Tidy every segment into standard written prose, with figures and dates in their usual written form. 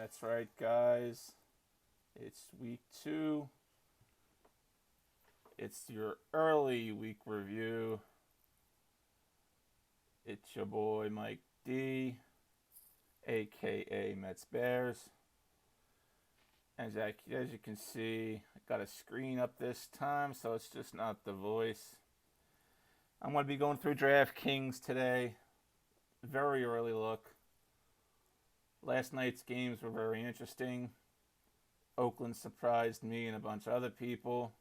That's right, guys. It's week 2. It's your early week review. It's your boy Mike D, aka Mets Bears. As you can see, I got a screen up this time, so it's just not the voice. I'm going to be going through Draftkings today. Very early look. Last night's games were very interesting. Oakland surprised me and a bunch of other people,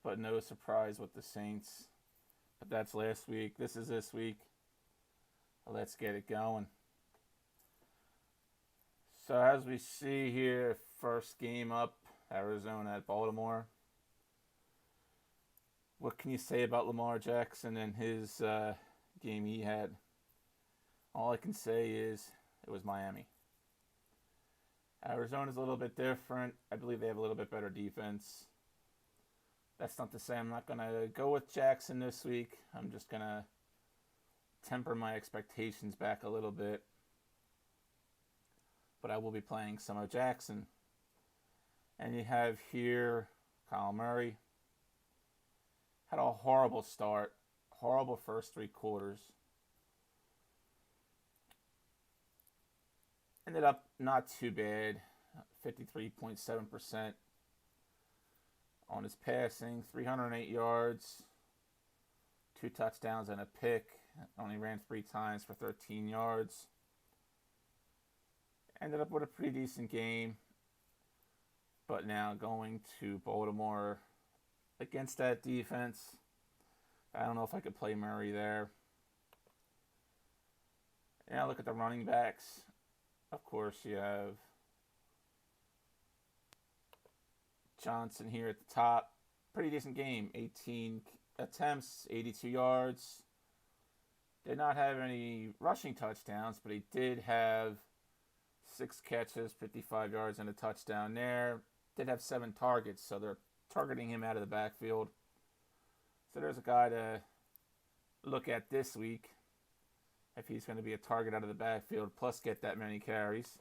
but no surprise with the Saints. But that's last week. This is this week. Let's get it going. So as we see here, first game up, Arizona at Baltimore. What can you say about Lamar Jackson and his game he had? All I can say is it was Miami. Arizona's a little bit different. I believe they have a little bit better defense. That's not to say I'm not going to go with Jackson this week. I'm just going to temper my expectations back a little bit. But I will be playing some of Jackson. And you have here Kyle Murray. Had a horrible start. Horrible first 3 quarters. Ended up not too bad. 53.7% on his passing. 308 yards. 2 touchdowns and a pick. Only ran 3 times for 13 yards. Ended up with a pretty decent game. But now going to Baltimore against that defense. I don't know if I could play Murray there. Now look at the running backs. Of course, you have Johnson here at the top. Pretty decent game. 18 attempts, 82 yards. Did not have any rushing touchdowns, but he did have 6 catches, 55 yards, and a touchdown there. Did have 7 targets, so they're targeting him out of the backfield. So there's a guy to look at this week if he's going to be a target out of the backfield, plus get that many carries.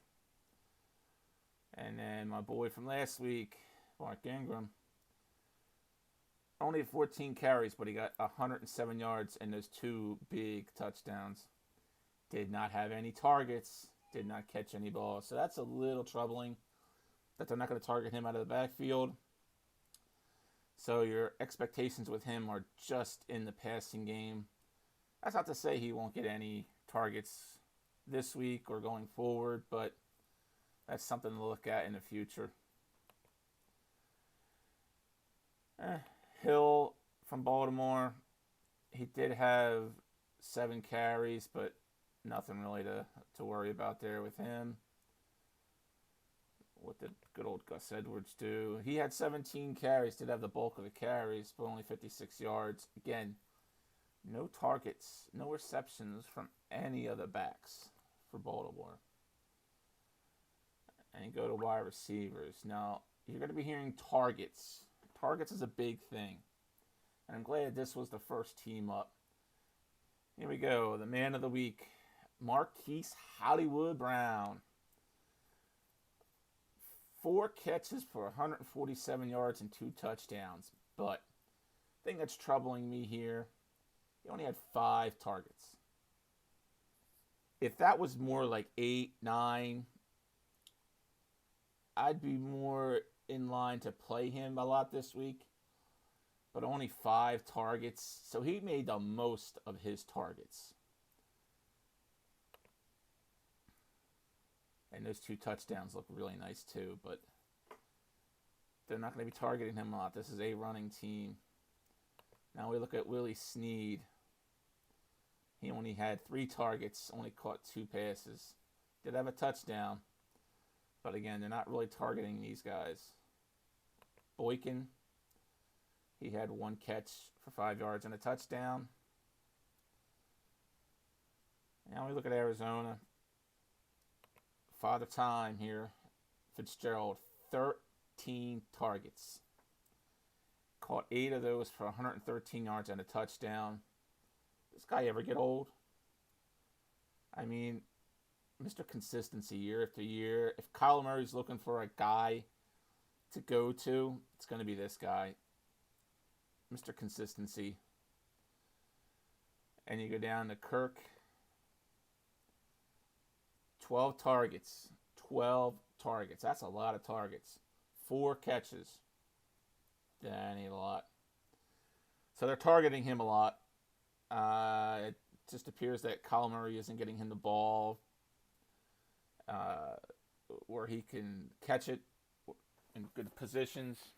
And then my boy from last week, Mark Ingram, only 14 carries, but he got 107 yards and those 2 big touchdowns. Did not have any targets, did not catch any balls. So that's a little troubling that they're not going to target him out of the backfield. So your expectations with him are just in the passing game. That's not to say he won't get any targets this week or going forward, but that's something to look at in the future. Hill from Baltimore, he did have 7 carries, but nothing really to worry about there with him. What did good old Gus Edwards do? He had 17 carries, did have the bulk of the carries, but only 56 yards. Again, no targets, no receptions from any of the backs for Baltimore. And you go to wide receivers. Now, you're going to be hearing targets. Targets is a big thing. And I'm glad this was the first team up. Here we go. The man of the week, Marquise Hollywood Brown. 4 catches for 147 yards and 2 touchdowns. But the thing that's troubling me here, he only had 5 targets. If that was more like 8, 9, I'd be more in line to play him a lot this week. But only 5 targets. So he made the most of his targets. And those 2 touchdowns look really nice too, but they're not going to be targeting him a lot. This is a running team. Now we look at Willie Snead. He only had 3 targets, only caught 2 passes. Did have a touchdown, but again, they're not really targeting these guys. Boykin, he had 1 catch for 5 yards and a touchdown. Now we look at Arizona. Father Time here, Fitzgerald, 13 targets. Caught 8 of those for 113 yards and a touchdown. Does this guy ever get old? I mean, Mr. Consistency year after year. If Kyler Murray's looking for a guy to go to, it's going to be this guy, Mr. Consistency. And you go down to Kirk, 12 targets. 12 targets. That's a lot of targets. 4 catches. That ain't a lot. So they're targeting him a lot. It just appears that Kyler Murray isn't getting him the ball where he can catch it in good positions.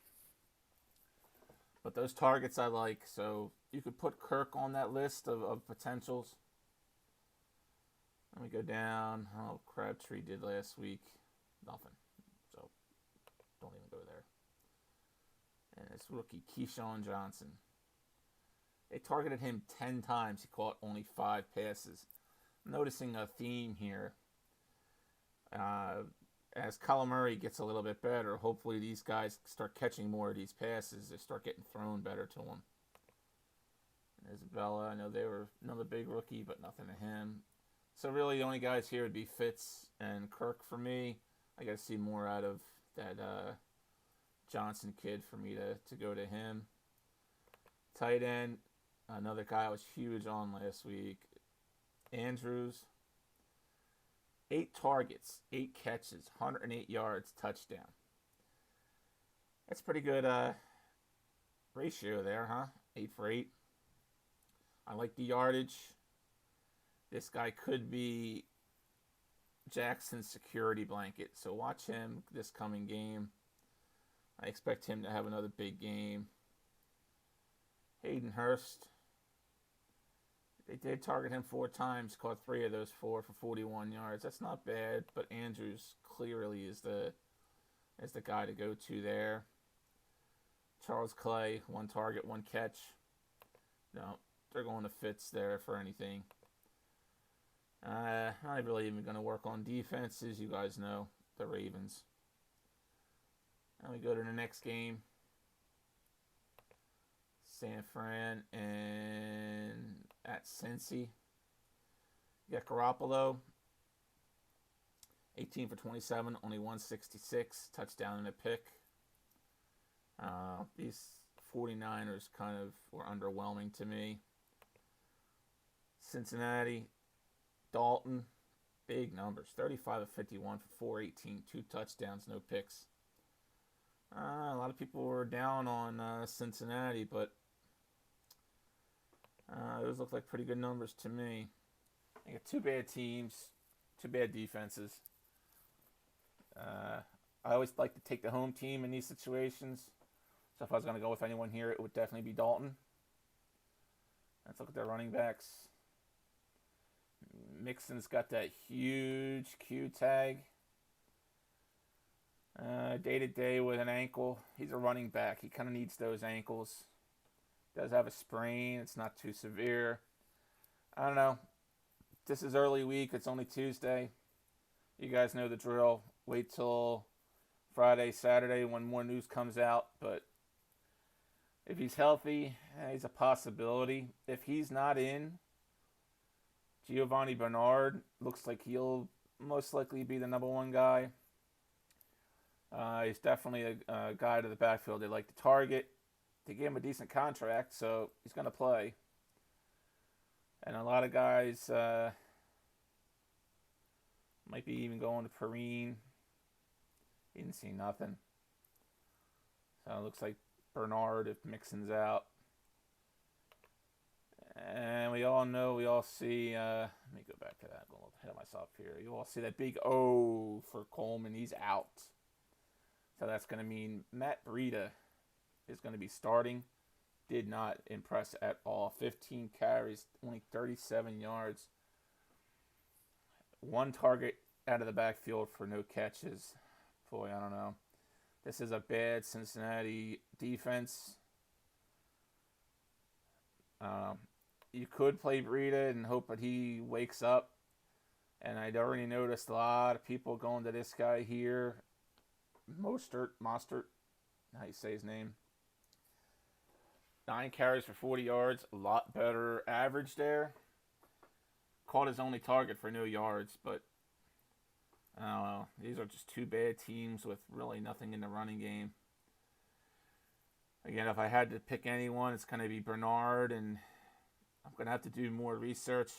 But those targets I like. So you could put Kirk on that list of potentials. Let me go down. Oh, Crabtree did last week. Nothing. So don't even go there. And it's rookie Keyshawn Johnson. They targeted him 10 times. He caught only 5 passes. I'm noticing a theme here. As Kyler Murray gets a little bit better, hopefully these guys start catching more of these passes. They start getting thrown better to them. Isabella, I know they were another big rookie, but nothing to him. So really the only guys here would be Fitz and Kirk for me. I got to see more out of that Johnson kid for me to go to him. Tight end, another guy I was huge on last week. Andrews. 8 targets, 8 catches, 108 yards, touchdown. That's pretty good ratio there, huh? 8 for 8. I like the yardage. This guy could be Jackson's security blanket, so watch him this coming game. I expect him to have another big game. Hayden Hurst. They did target him 4 times, caught 3 of those 4 for 41 yards. That's not bad, but Andrews clearly is the guy to go to there. Charles Clay, 1 target, 1 catch. No, they're going to Fitz there for anything. Not really even going to work on defenses. You guys know the Ravens. Now we go to the next game. San Fran and at Cincy. You got Garoppolo, 18 for 27, only 166, touchdown and a pick. These 49ers kind of were underwhelming to me. Cincinnati, Dalton, big numbers, 35 of 51 for 418, 2 touchdowns, no picks. A lot of people were down on Cincinnati, but those look like pretty good numbers to me. I got 2 bad teams, 2 bad defenses. I always like to take the home team in these situations. So if I was going to go with anyone here, it would definitely be Dalton. Let's look at their running backs. Mixon's got that huge Q tag. Day to day with an ankle. He's a running back. He kind of needs those ankles. Does have a sprain. It's not too severe. I don't know. This is early week. It's only Tuesday. You guys know the drill. Wait till Friday, Saturday when more news comes out. But if he's healthy, he's a possibility. If he's not in, Giovanni Bernard looks like he'll most likely be the number 1 guy. He's definitely a guy to the backfield they like to target. They gave him a decent contract, so he's going to play. And a lot of guys might be even going to Perrine. He didn't see nothing. So it looks like Bernard if Mixon's out. And we all know, we all see, let me go back to that. I'm a little ahead of myself here. You all see that big O for Coleman. He's out. So that's going to mean Matt Breida is going to be starting. Did not impress at all. 15 carries, only 37 yards. 1 target out of the backfield for no catches. Boy, I don't know. This is a bad Cincinnati defense. You could play Breida and hope that he wakes up. And I'd already noticed a lot of people going to this guy here. Mostert, how you say his name. 9 carries for 40 yards, a lot better average there. Caught his only target for no yards, but I don't know. These are just two bad teams with really nothing in the running game. Again, if I had to pick anyone, it's going to be Bernard, and I'm going to have to do more research.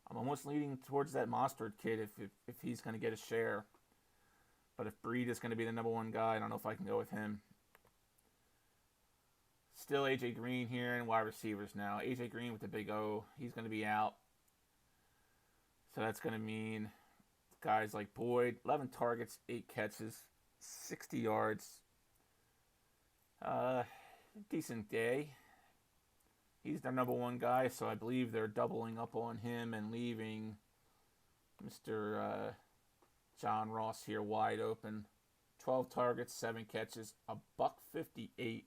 I'm almost leaning towards that Mostert kid if he's going to get a share. But if Breed is going to be the number one guy, I don't know if I can go with him. Still AJ Green here and wide receivers now. AJ Green with the big O, he's going to be out. So that's going to mean guys like Boyd, 11 targets, 8 catches, 60 yards. Decent day. He's their number one guy, so I believe they're doubling up on him and leaving Mr. John Ross here wide open. 12 targets, 7 catches, a $158.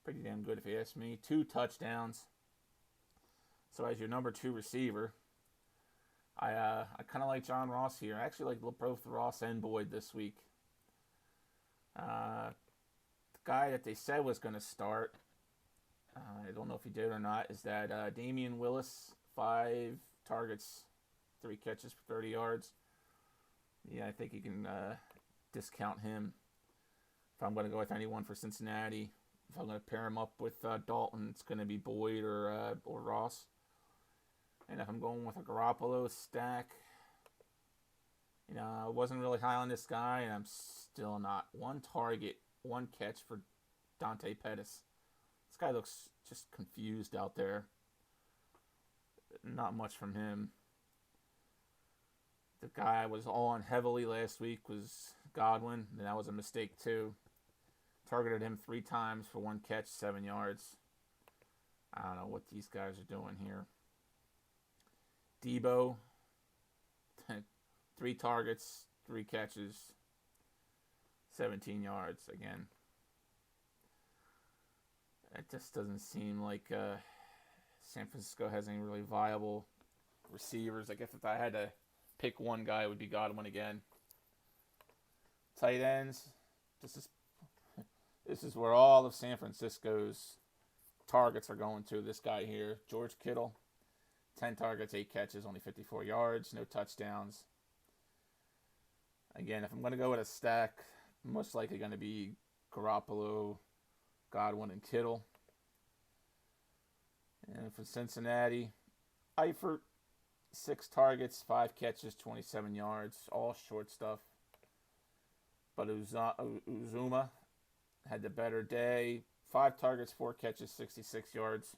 Pretty damn good if you ask me. 2 touchdowns. So as your number 2 receiver, I kind of like John Ross here. I actually like both Ross and Boyd this week. The guy that they said was going to start, I don't know if he did or not, is that Damian Willis, 5 targets, 3 catches for 30 yards. Yeah, I think you can discount him if I'm going to go with anyone for Cincinnati. If I'm going to pair him up with Dalton, it's going to be Boyd or Ross. And if I'm going with a Garoppolo stack, I wasn't really high on this guy, and I'm still not. 1 target, 1 catch for Dante Pettis. This guy looks just confused out there. Not much from him. The guy I was on heavily last week was Godwin, and that was a mistake too. Targeted him 3 times for 1 catch, 7 yards. I don't know what these guys are doing here. Debo, 3 targets, 3 catches, 17 yards again. It just doesn't seem like San Francisco has any really viable receivers. I guess if I had to pick one guy, it would be Godwin again. Tight ends. This is where all of San Francisco's targets are going to. This guy here, George Kittle. 10 targets, 8 catches, only 54 yards, no touchdowns. Again, if I'm going to go with a stack, most likely going to be Garoppolo, Godwin, and Kittle. And for Cincinnati, Eifert, 6 targets, 5 catches, 27 yards, all short stuff. But Uzuma had the better day. 5 targets, 4 catches, 66 yards.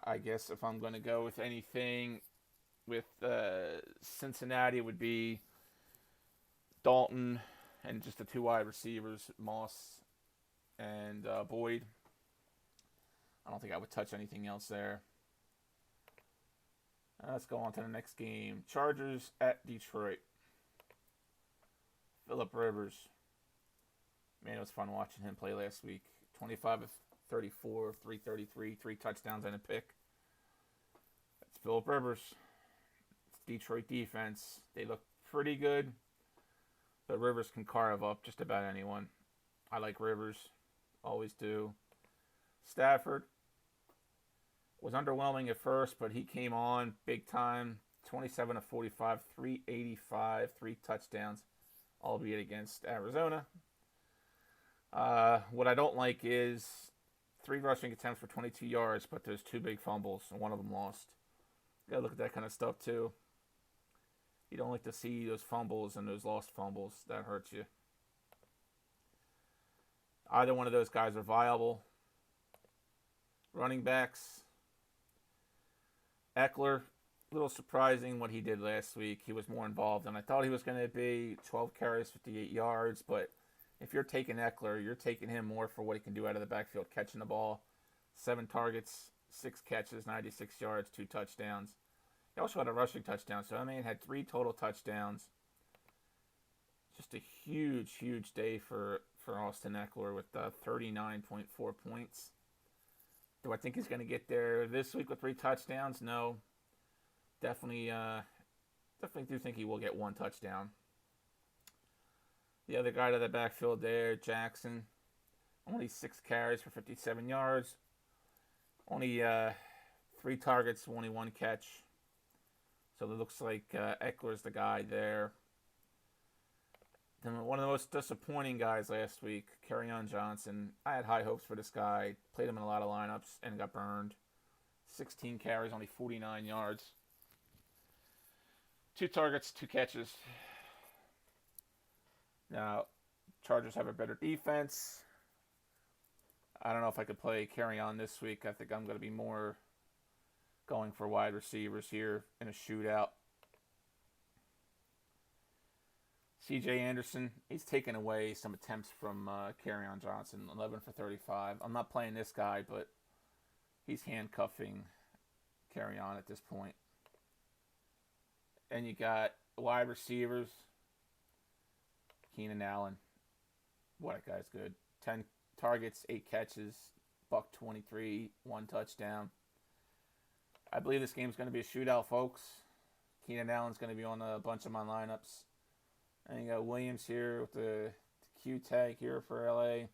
I guess if I'm going to go with anything with Cincinnati, it would be Dalton and just the 2 wide receivers, Moss and Boyd. I don't think I would touch anything else there. Let's go on to the next game. Chargers at Detroit. Phillip Rivers. Man, it was fun watching him play last week. 25 of 34, 333, 3 touchdowns and a pick. That's Phillip Rivers. It's Detroit defense. They look pretty good, but Rivers can carve up just about anyone. I like Rivers. Always do. Stafford was underwhelming at first, but he came on big time. 27 of 45, 385, 3 touchdowns, albeit against Arizona. What I don't like is 3 rushing attempts for 22 yards, but there's 2 big fumbles, and one of them lost. You gotta look at that kind of stuff too. You don't like to see those fumbles and those lost fumbles. That hurts you. Either one of those guys are viable. Running backs. Eckler, a little surprising what he did last week. He was more involved than I thought he was going to be. 12 carries, 58 yards. But if you're taking Eckler, you're taking him more for what he can do out of the backfield, catching the ball. 7 targets, 6 catches, 96 yards, 2 touchdowns. He also had a rushing touchdown. So, had 3 total touchdowns. Just a huge, huge day for Austin Eckler with 39.4 points. Do I think he's going to get there this week with 3 touchdowns? No. Definitely do think he will get 1 touchdown. The other guy to the backfield there, Jackson, only 6 carries for 57 yards. Only 3 targets, only 1 catch. So it looks like Eckler's the guy there. Then one of the most disappointing guys last week, Kerryon Johnson. I had high hopes for this guy. Played him in a lot of lineups and got burned. 16 carries, only 49 yards. 2 targets, 2 catches. Now, Chargers have a better defense. I don't know if I could play Kerryon this week. I think I'm going to be more going for wide receivers here in a shootout. C.J. Anderson, he's taken away some attempts from Kerryon Johnson, 11 for 35. I'm not playing this guy, but he's handcuffing Kerryon at this point. And you got wide receivers. Keenan Allen. What a guy's good. 10 targets, 8 catches, $123, 1 touchdown. I believe this game's going to be a shootout, folks. Keenan Allen's going to be on a bunch of my lineups. And you got Williams here with the Q tag here for LA.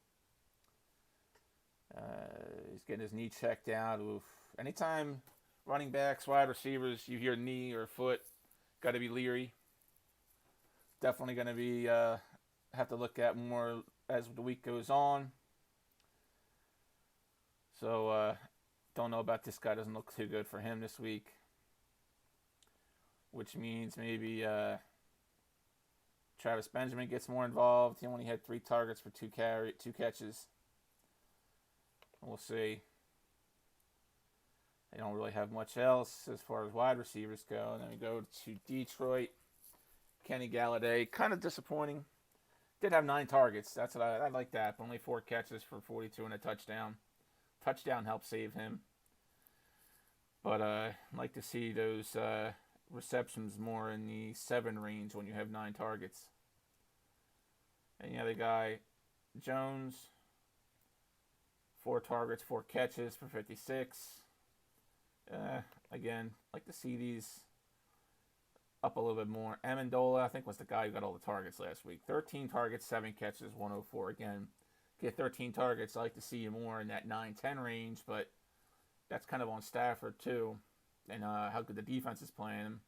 He's getting his knee checked out. Oof. Anytime running backs, wide receivers, you hear knee or foot, got to be leery. Definitely going to be have to look at more as the week goes on. So don't know about this guy. Doesn't look too good for him this week. Which means maybe Travis Benjamin gets more involved. He only had 3 targets for 2 catches. We'll see. They don't really have much else as far as wide receivers go. And then we go to Detroit. Kenny Galladay, kind of disappointing. Did have 9 targets. That's what I like that. But only 4 catches for 42 and a touchdown. Touchdown helped save him. But I'd like to see those receptions more in the 7 range when you have 9 targets. And the other guy, Jones, 4 targets, 4 catches for 56. Again, like to see these up a little bit more. Amendola, I think, was the guy who got all the targets last week. 13 targets, 7 catches, 104. Again, get 13 targets. I like to see you more in that 9-10 range, but that's kind of on Stafford too, and how good the defense is playing him.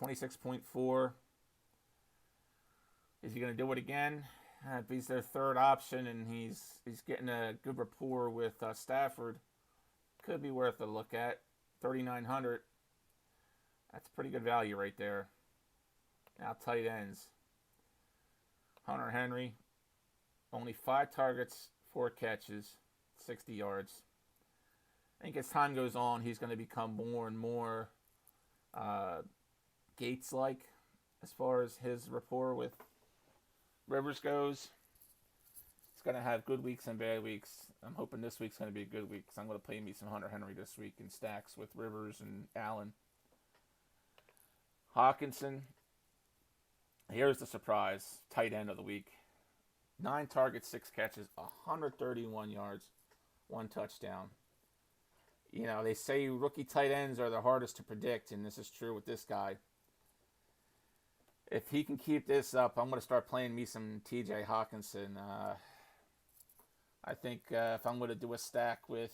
26.4. Is he going to do it again? If he's their third option and he's getting a good rapport with Stafford, could be worth a look at. 3,900. That's pretty good value right there. Now tight ends. Hunter Henry, only 5 targets, 4 catches, 60 yards. I think as time goes on, he's going to become more and more Gates-like as far as his rapport with Rivers goes. He's going to have good weeks and bad weeks. I'm hoping this week's going to be a good week because I'm going to play me some Hunter Henry this week in stacks with Rivers and Allen. Hawkinson, here's the surprise, tight end of the week. 9 targets, 6 catches, 131 yards, 1 touchdown. You know, they say rookie tight ends are the hardest to predict, and this is true with this guy. If he can keep this up, I'm going to start playing me some TJ Hawkinson. I think if I'm going to do a stack with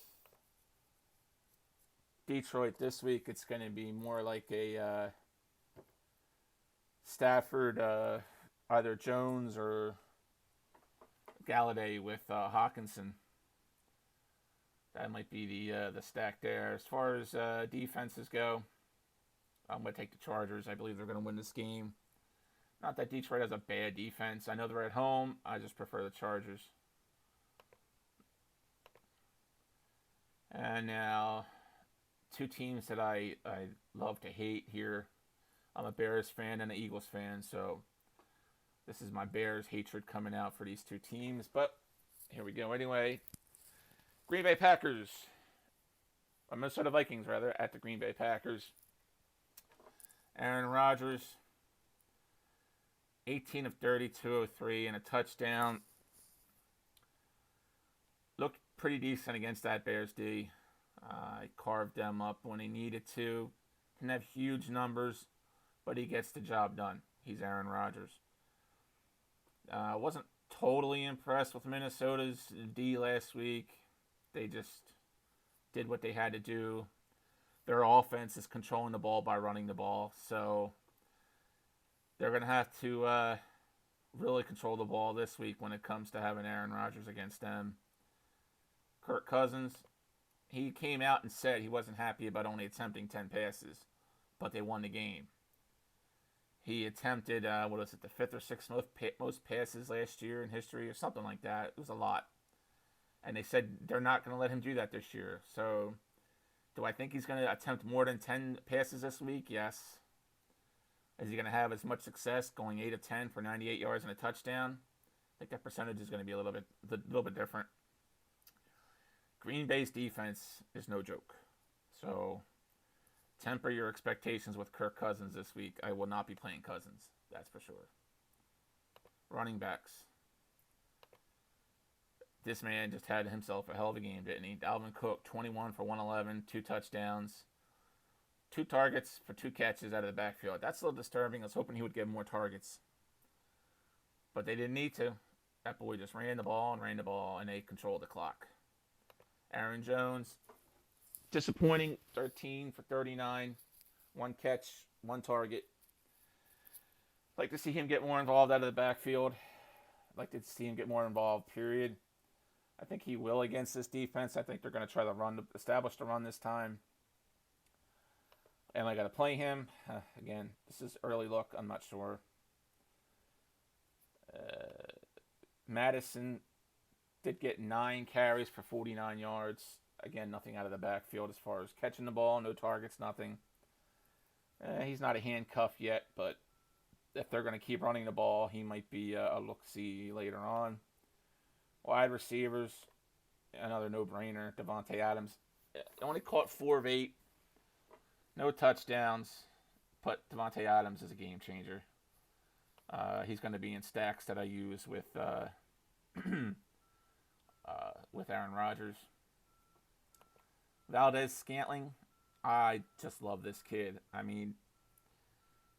Detroit this week, it's going to be more like a Stafford, either Jones or Galladay with Hawkinson. That might be the stack there. As far as defenses go, I'm going to take the Chargers. I believe they're going to win this game. Not that Detroit has a bad defense. I know they're at home. I just prefer the Chargers. And now, 2 teams that I love to hate here. I'm a Bears fan and an Eagles fan, so this is my Bears hatred coming out for these 2 teams. But here we go anyway. Green Bay Packers, or Minnesota Vikings rather, at the Green Bay Packers. Aaron Rodgers, 18 of 30, 203, and a touchdown. Looked pretty decent against that Bears D. He carved them up when he needed to. Didn't have huge numbers, but he gets the job done. He's Aaron Rodgers. Wasn't totally impressed with Minnesota's D last week. They just did what they had to do. Their offense is controlling the ball by running the ball, so they're going to have to really control the ball this week when it comes to having Aaron Rodgers against them. Kirk Cousins, he came out and said he wasn't happy about only attempting 10 passes, but they won the game. He attempted, the fifth or sixth most passes last year in history or something like that. It was a lot. And they said they're not going to let him do that this year. So, do I think he's going to attempt more than 10 passes this week? Yes. Is he going to have as much success going 8 of 10 for 98 yards and a touchdown? I think that percentage is going to be a little bit different. Green Bay's defense is no joke. So, temper your expectations with Kirk Cousins this week. I will not be playing Cousins. That's for sure. Running backs. This man just had himself a hell of a game, didn't he? Dalvin Cook, 21 for 111, 2 touchdowns, 2 targets for 2 catches out of the backfield. That's a little disturbing. I was hoping he would get more targets. But they didn't need to. That boy just ran the ball, and they controlled the clock. Aaron Jones, disappointing, 13 for 39, 1 catch, 1 target. Like to see him get more involved out of the backfield. Like to see him get more involved, period. I think he will against this defense. I think they're going to try to establish the run this time. And I got to play him. Again, this is early look. I'm not sure. Madison did get 9 carries for 49 yards. Again, nothing out of the backfield as far as catching the ball. No targets, nothing. He's not a handcuff yet, but if they're going to keep running the ball, he might be a look-see later on. Wide receivers, another no-brainer. Davante Adams only caught 4 of 8. No touchdowns, but Davante Adams is a game changer. He's going to be in stacks that I use with Aaron Rodgers. Valdez-Scantling, I just love this kid. I mean,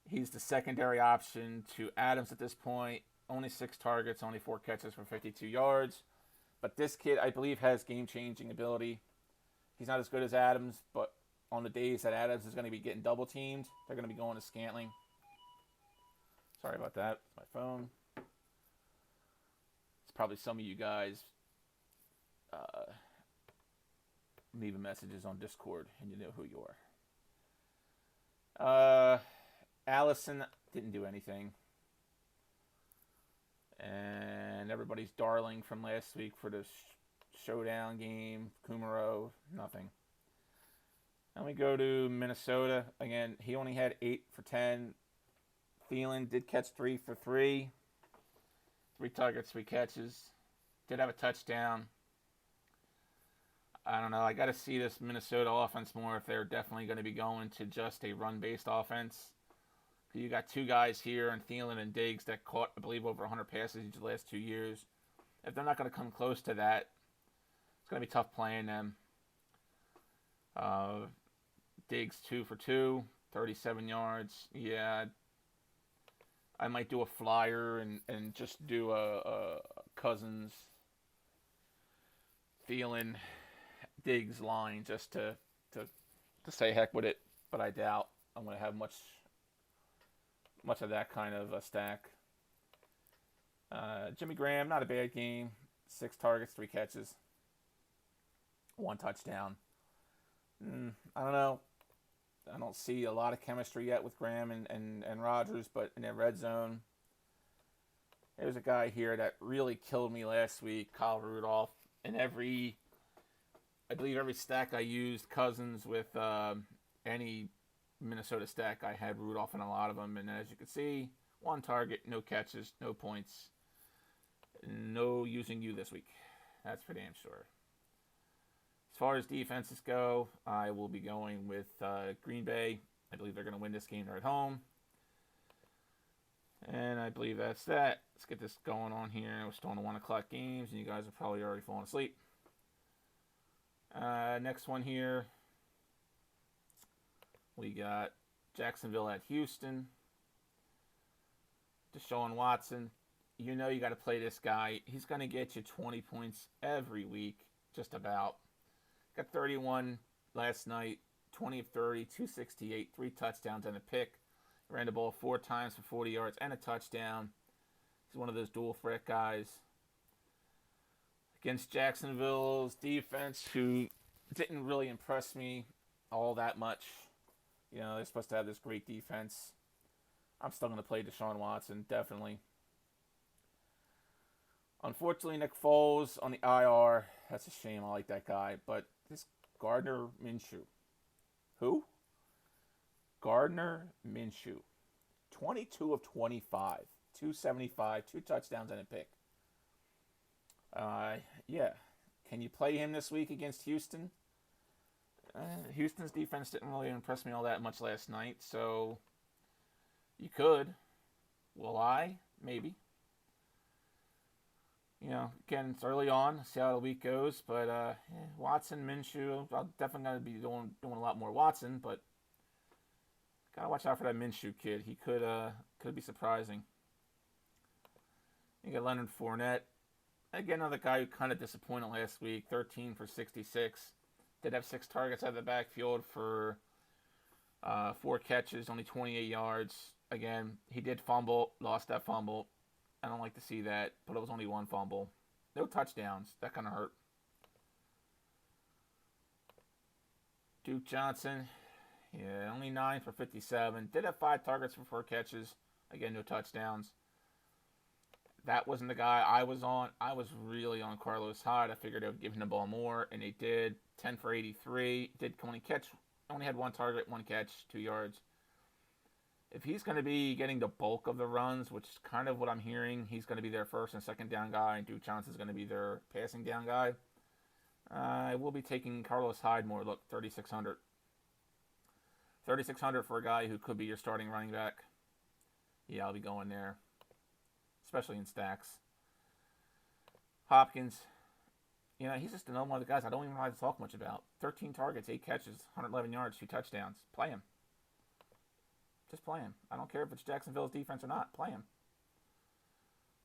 he's the secondary option to Adams at this point. Only 6 targets, only 4 catches for 52 yards. But this kid, I believe, has game-changing ability. He's not as good as Adams, but on the days that Adams is going to be getting double-teamed, they're going to be going to Scantling. Sorry about that. It's my phone. It's probably some of you guys leaving messages on Discord, and you know who you are. Allison didn't do anything. And everybody's darling from last week for the showdown game, Kumaro, nothing. And we go to Minnesota. Again, he only had 8 for 10. Thielen did catch 3 for 3. 3 targets, 3 catches. Did have a touchdown. I don't know. I got to see this Minnesota offense more if they're definitely going to be going to just a run-based offense. You got 2 guys here, and Thielen and Diggs, that caught, I believe, over 100 passes each of the last 2 years. If they're not going to come close to that, it's going to be tough playing them. Diggs 2 for 2, 37 yards. Yeah, I might do a flyer and just do a Cousins, Thielen, Diggs line just to say heck with it. But I doubt I'm going to have much of that kind of a stack. Jimmy Graham, not a bad game. 6 targets, 3 catches, 1 touchdown. I don't know. I don't see a lot of chemistry yet with Graham and Rodgers, but in the red zone, there's a guy here that really killed me last week, Kyle Rudolph. And I believe every stack I used Cousins with any Minnesota stack, I had Rudolph in a lot of them. And as you can see, 1 target, no catches, no points. No using you this week. That's for damn sure. As far as defenses go, I will be going with Green Bay. I believe they're going to win this game. They're at home. And I believe that's that. Let's get this going on here. We're still on the 1 o'clock games, and you guys are probably already falling asleep. Next one here. We got Jacksonville at Houston. Deshaun Watson. You know you got to play this guy. He's going to get you 20 points every week, just about. Got 31 last night, 20 of 30, 268, 3 touchdowns and a pick. Ran the ball 4 times for 40 yards and a touchdown. He's one of those dual threat guys. Against Jacksonville's defense, who didn't really impress me all that much. They're supposed to have this great defense. I'm still going to play Deshaun Watson, definitely. Unfortunately, Nick Foles on the IR. That's a shame. I like that guy. But this Gardner Minshew. Who? Gardner Minshew. 22 of 25. 275, 2 touchdowns and a pick. Yeah. Can you play him this week against Houston? Houston's defense didn't really impress me all that much last night, so you could. Will I? Maybe. Again, it's early on. See how the week goes. But Watson, Minshew, I'm definitely going to be doing a lot more Watson. But gotta watch out for that Minshew kid. He could be surprising. You got Leonard Fournette. Again, another guy who kind of disappointed last week. 13 for 66. Did have 6 targets out of the backfield for 4 catches, only 28 yards. Again, he did fumble, lost that fumble. I don't like to see that, but it was only 1 fumble. No touchdowns. That kind of hurt. Duke Johnson, yeah, only 9 for 57. Did have 5 targets for 4 catches. Again, no touchdowns. That wasn't the guy I was on. I was really on Carlos Hyde. I figured they would give him the ball more, and they did. 10 for 83. Only had 1 target, 1 catch, 2 yards. If he's going to be getting the bulk of the runs, which is kind of what I'm hearing, he's going to be their first and second down guy, and Duke Johnson's going to be their passing down guy. I will be taking Carlos Hyde more. Look, 3,600. 3,600 for a guy who could be your starting running back. Yeah, I'll be going there, especially in stacks. Hopkins, he's just another one of the guys I don't even like to talk much about. 13 targets, 8 catches, 111 yards, 2 touchdowns. Play him. Just play him. I don't care if it's Jacksonville's defense or not. Play him.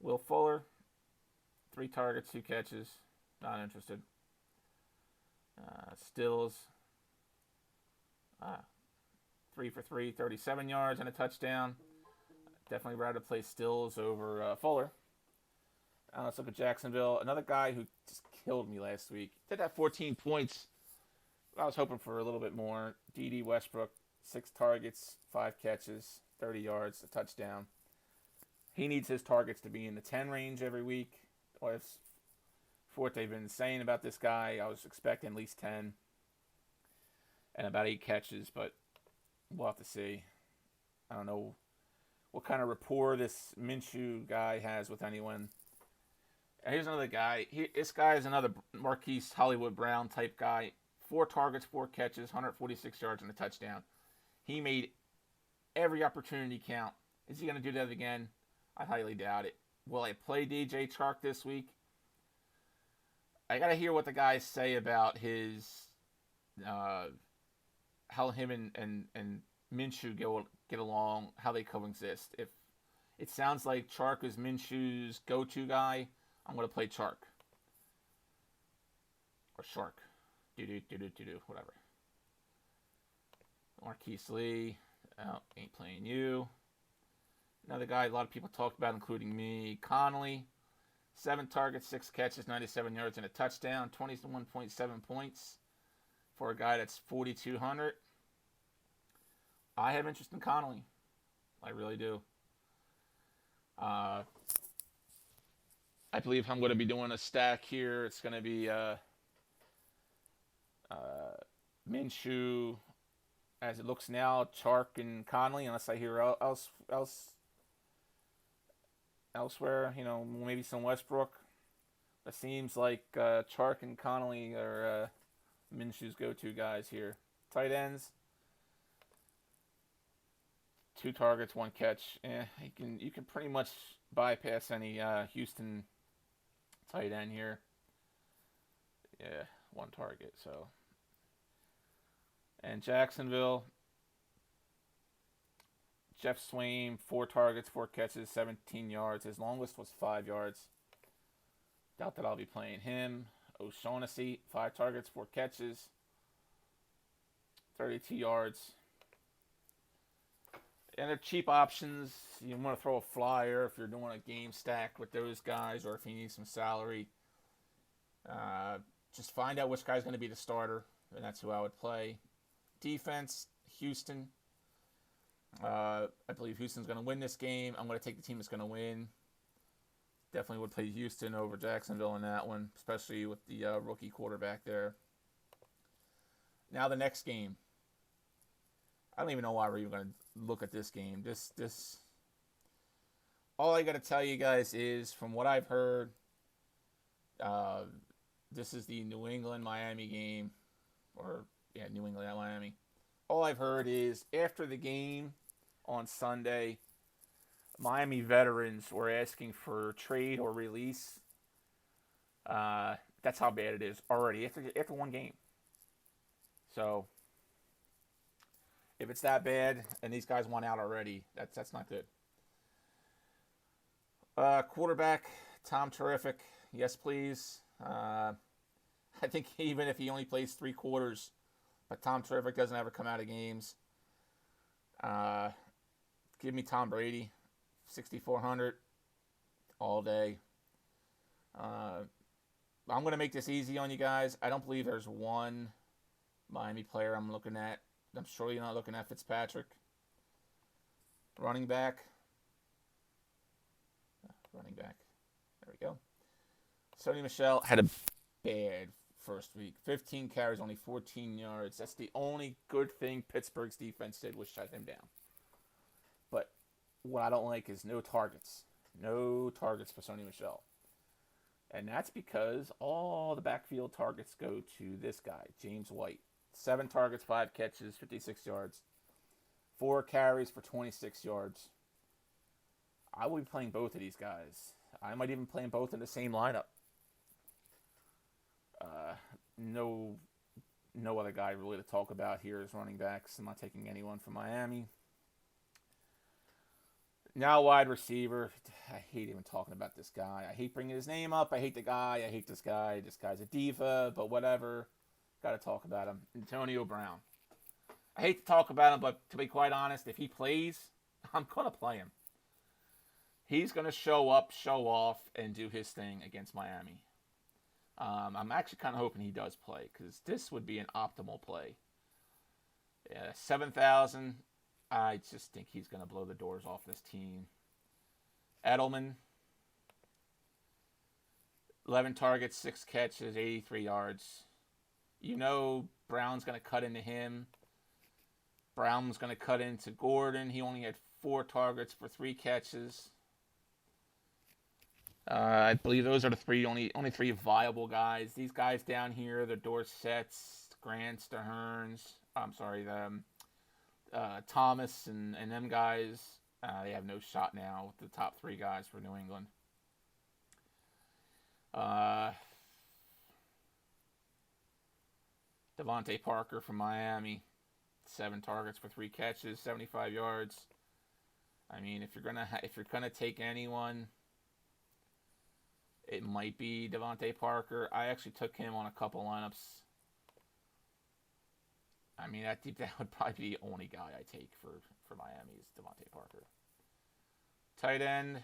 Will Fuller, 3 targets, 2 catches. Not interested. Stills, 3 for 3, 37 yards and a touchdown. Definitely rather play Stills over Fuller. Let's look at Jacksonville. Another guy who just killed me last week. Did have 14 points. I was hoping for a little bit more. D.D. Westbrook, 6 targets, 5 catches, 30 yards, a touchdown. He needs his targets to be in the 10 range every week. Or that's what they've been saying about this guy. I was expecting at least 10 and about 8 catches, but we'll have to see. I don't know what kind of rapport this Minshew guy has with anyone. Here's another guy. This guy is another Marquise Hollywood Brown type guy. 4 targets, 4 catches, 146 yards, and a touchdown. He made every opportunity count. Is he going to do that again? I highly doubt it. Will I play DJ Chark this week? I got to hear what the guys say about his, how him and Minshew get along, how they coexist. If it sounds like Chark is Minshew's go-to guy, I'm going to play Chark. Or Shark. Whatever. Marquise Lee. Oh, ain't playing you. Another guy a lot of people talked about, including me. Connolly. 7 targets, 6 catches, 97 yards, and a touchdown. 21.7 points for a guy that's 4,200. I have interest in Connolly. I really do. I believe I'm going to be doing a stack here. It's going to be Minshew, as it looks now, Chark and Conley, unless I hear elsewhere, maybe some Westbrook. It seems like Chark and Conley are Minshew's go-to guys here. Tight ends, 2 targets, 1 catch. You can pretty much bypass any Houston tight end here. Yeah, 1 target. So, and Jacksonville, Jeff Swain, 4 targets, 4 catches, 17 yards. His longest was 5 yards. Doubt that I'll be playing him. O'Shaughnessy, 5 targets, 4 catches, 32 yards. And they're cheap options. You want to throw a flyer if you're doing a game stack with those guys, or if you need some salary. Just find out which guy's going to be the starter, and that's who I would play. Defense, Houston. I believe Houston's going to win this game. I'm going to take the team that's going to win. Definitely would play Houston over Jacksonville in that one, especially with the rookie quarterback there. Now the next game. I don't even know why we're even going to look at this game. This. All I got to tell you guys is, from what I've heard, this is the New England-Miami game. New England at Miami. All I've heard is, after the game on Sunday, Miami veterans were asking for trade or release. That's how bad it is already after one game. So, if it's that bad and these guys want out already, that's not good. Quarterback, Tom Terrific. Yes, please. I think even if he only plays 3 quarters, but Tom Terrific doesn't ever come out of games. Give me Tom Brady, 6,400 all day. I'm going to make this easy on you guys. I don't believe there's one Miami player I'm looking at. I'm sure you're not looking at Fitzpatrick. Running back. There we go. Sony Michel had a bad first week. 15 carries, only 14 yards. That's the only good thing Pittsburgh's defense did, was shut him down. But what I don't like is no targets. No targets for Sony Michel. And that's because all the backfield targets go to this guy, James White. 7 targets, 5 catches, 56 yards. 4 carries for 26 yards. I will be playing both of these guys. I might even play them both in the same lineup. No other guy really to talk about here is running backs. I'm not taking anyone from Miami. Now wide receiver. I hate even talking about this guy. I hate bringing his name up. I hate the guy. I hate this guy. This guy's a diva, but whatever. Got to talk about him. Antonio Brown. I hate to talk about him, but to be quite honest, if he plays, I'm going to play him. He's going to show up, show off, and do his thing against Miami. I'm actually kind of hoping he does play, because this would be an optimal play. 7,000. I just think he's going to blow the doors off this team. Edelman. 11 targets, 6 catches, 83 yards. You know Brown's going to cut into him. Brown's going to cut into Gordon. He only had 4 targets for 3 catches. I believe those are the only 3 viable guys. These guys down here, the Dorsets, Grants, the Hearns. Thomas and them guys. They have no shot now with the top 3 guys for New England. Devontae Parker from Miami. 7 targets for 3 catches, 75 yards. I mean, if you're gonna take anyone, it might be Devontae Parker. I actually took him on a couple lineups. I mean, that would probably be the only guy I take for Miami is Devontae Parker. Tight end.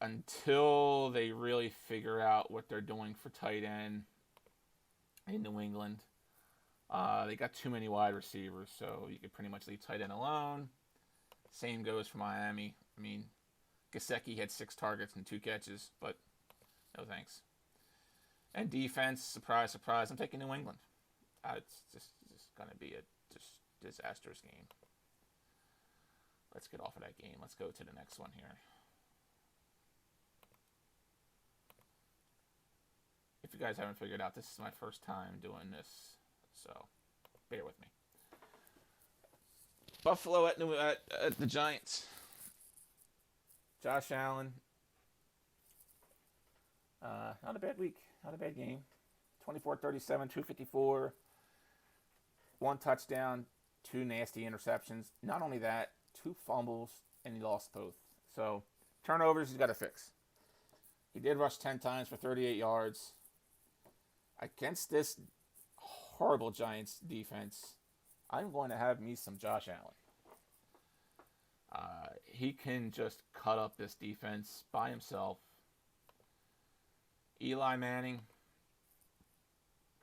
Until they really figure out what they're doing for tight end in New England, they got too many wide receivers, so you could pretty much leave tight end alone. Same goes for Miami. I mean, Gesicki had 6 targets and 2 catches, but no thanks. And defense, surprise, surprise, I'm taking New England. It's just going to be a just disastrous game. Let's get off of that game. Let's go to the next one here. If you guys haven't figured out, this is my first time doing this, so bear with me. Buffalo at the Giants. Josh Allen. Not a bad week. Not a bad game. 24-37, 254. 1 touchdown, 2 nasty interceptions. Not only that, 2 fumbles, and he lost both. So, turnovers he's got to fix. He did rush 10 times for 38 yards. Against this horrible Giants defense, I'm going to have me some Josh Allen. He can just cut up this defense by himself. Eli Manning,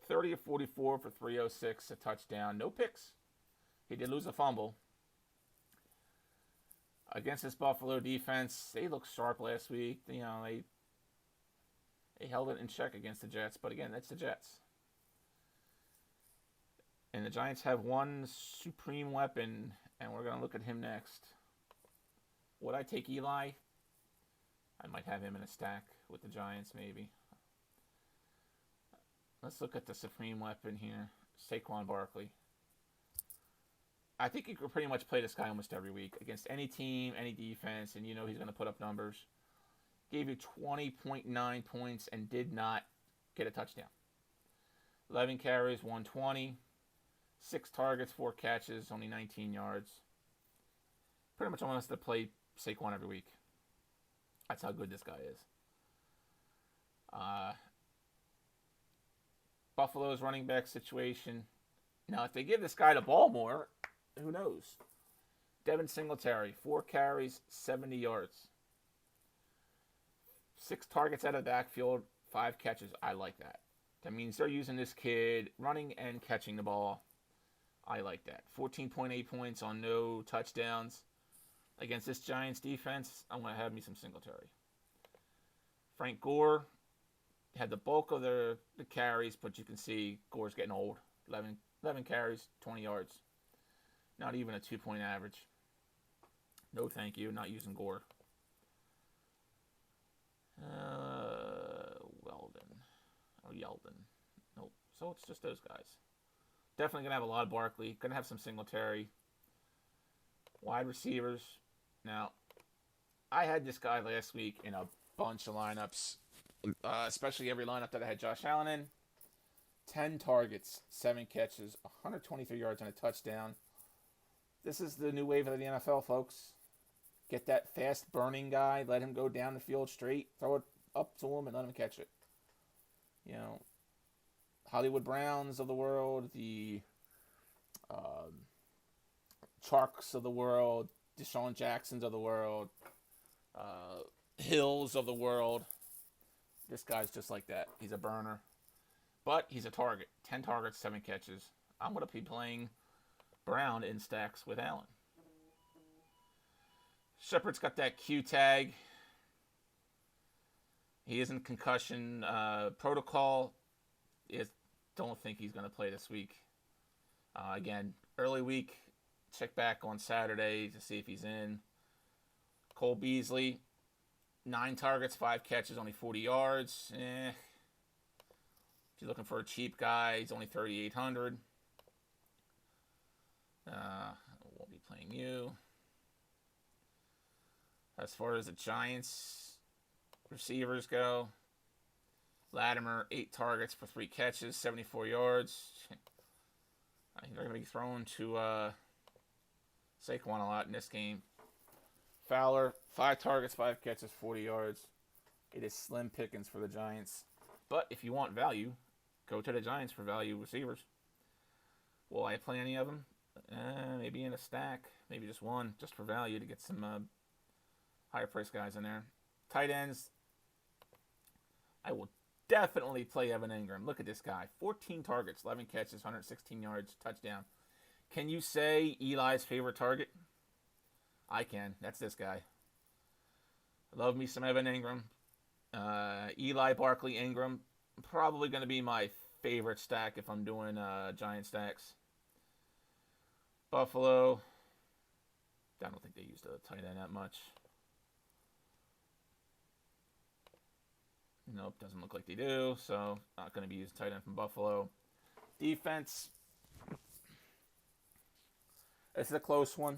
30 of 44 for 306, a touchdown, no picks. He did lose a fumble. Against this Buffalo defense, they looked sharp last week. They held it in check against the Jets, but again, that's the Jets. And the Giants have one supreme weapon, and we're going to look at him next. Would I take Eli? I might have him in a stack with the Giants, maybe. Let's look at the supreme weapon here, Saquon Barkley. I think you could pretty much play this guy almost every week against any team, any defense, and you know he's going to put up numbers. Gave you 20.9 points and did not get a touchdown. 11 carries, 120. 6 targets, 4 catches, only 19 yards. Pretty much almost to play Saquon every week. That's how good this guy is. Buffalo's running back situation. Now, if they give this guy the ball more, who knows? Devin Singletary, 4 carries, 70 yards. 6 targets out of the backfield, 5 catches. I like that. That means they're using this kid running and catching the ball. I like that. 14.8 points on no touchdowns. Against this Giants defense, I'm going to have me some Singletary. Frank Gore had the bulk of the carries, but you can see Gore's getting old. 11 carries, 20 yards. Not even a 2-point average. No thank you, not using Gore. Yeldon. Nope. So it's just those guys. Definitely going to have a lot of Barkley. Going to have some Singletary. Wide receivers. Now, I had this guy last week in a bunch of lineups. Especially every lineup that I had Josh Allen in. 10 targets, 7 catches, 123 yards and a touchdown. This is the new wave of the NFL, folks. Get that fast burning guy. Let him go down the field straight. Throw it up to him and let him catch it. You know, Hollywood Browns of the world, the Charks of the world, Deshaun Jacksons of the world, Hills of the world. This guy's just like that. He's a burner. But he's a target. 10 targets, 7 catches. I'm going to be playing Brown in stacks with Allen. Shepard's got that Q tag. He is in concussion protocol. Don't think he's going to play this week. Again, early week. Check back on Saturday to see if he's in. Cole Beasley, 9 targets, 5 catches, only 40 yards. If you're looking for a cheap guy, he's only 3,800. Won't be playing you. As far as the Giants receivers go, Latimer, 8 targets for 3 catches, 74 yards. They're going to be thrown to Saquon a lot in this game. Fowler, 5 targets, 5 catches, 40 yards. It is slim pickings for the Giants. But if you want value, go to the Giants for value receivers. Will I play any of them? Maybe in a stack. Maybe just one, just for value to get some higher price guys in there. Tight ends, I will definitely play Evan Ingram. Look at this guy. 14 targets, 11 catches, 116 yards, touchdown. Can you say Eli's favorite target? I can. That's this guy. Love me some Evan Ingram. Eli, Barkley, Ingram. Probably going to be my favorite stack if I'm doing Giant stacks. Buffalo. I don't think they used a tight end that much. Nope, doesn't look like they do. So, not going to be using tight end from Buffalo. Defense. This is a close one.